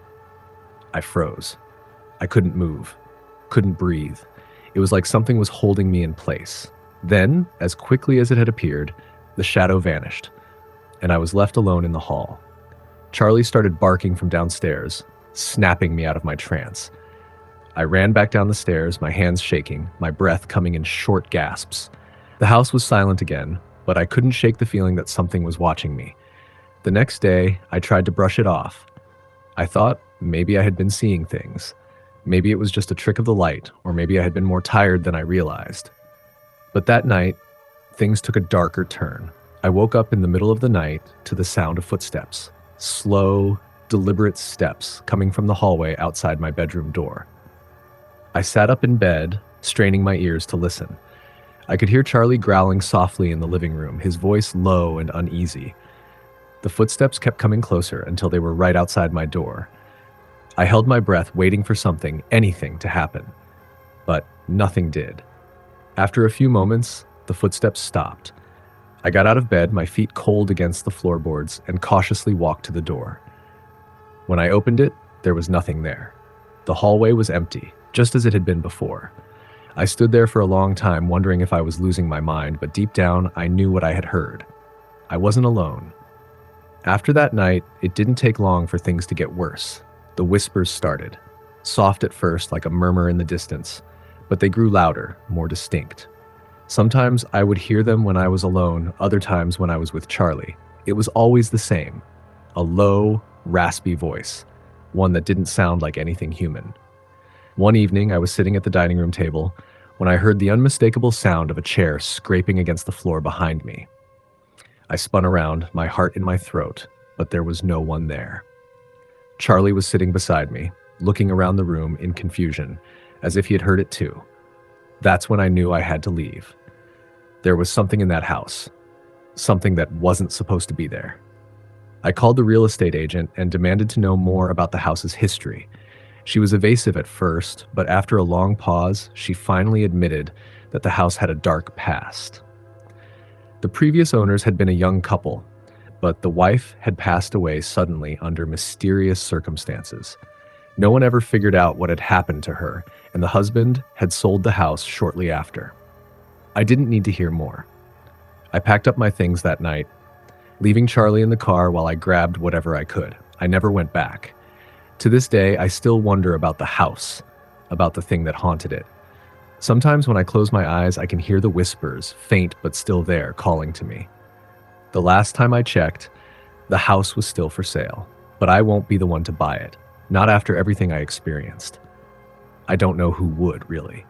I froze. I couldn't move, couldn't breathe. It was like something was holding me in place. Then, as quickly as it had appeared, the shadow vanished, and I was left alone in the hall. Charlie started barking from downstairs, snapping me out of my trance. I ran back down the stairs, my hands shaking, my breath coming in short gasps. The house was silent again, but I couldn't shake the feeling that something was watching me. The next day, I tried to brush it off. I thought maybe I had been seeing things. Maybe it was just a trick of the light, or maybe I had been more tired than I realized. But that night, things took a darker turn. I woke up in the middle of the night to the sound of footsteps. Slow, deliberate steps coming from the hallway outside my bedroom door. I sat up in bed, straining my ears to listen. I could hear Charlie growling softly in the living room, his voice low and uneasy. The footsteps kept coming closer until they were right outside my door. I held my breath, waiting for something, anything to happen. But nothing did. After a few moments, the footsteps stopped. I got out of bed, my feet cold against the floorboards, and cautiously walked to the door. When I opened it, there was nothing there. The hallway was empty, just as it had been before. I stood there for a long time, wondering if I was losing my mind, but deep down, I knew what I had heard. I wasn't alone. After that night, it didn't take long for things to get worse. The whispers started, soft at first like a murmur in the distance, but they grew louder, more distinct. Sometimes I would hear them when I was alone, other times when I was with Charlie. It was always the same, a low, raspy voice, one that didn't sound like anything human. One evening, I was sitting at the dining room table when I heard the unmistakable sound of a chair scraping against the floor behind me. I spun around, my heart in my throat, but there was no one there. Charlie was sitting beside me, looking around the room in confusion, as if he had heard it too. That's when I knew I had to leave. There was something in that house, something that wasn't supposed to be there. I called the real estate agent and demanded to know more about the house's history. She was evasive at first, but after a long pause, she finally admitted that the house had a dark past. The previous owners had been a young couple, but the wife had passed away suddenly under mysterious circumstances. No one ever figured out what had happened to her, and the husband had sold the house shortly after. I didn't need to hear more. I packed up my things that night, leaving Charlie in the car while I grabbed whatever I could. I never went back. To this day, I still wonder about the house, about the thing that haunted it. Sometimes when I close my eyes, I can hear the whispers, faint but still there, calling to me. The last time I checked, the house was still for sale, but I won't be the one to buy it, not after everything I experienced. I don't know who would, really.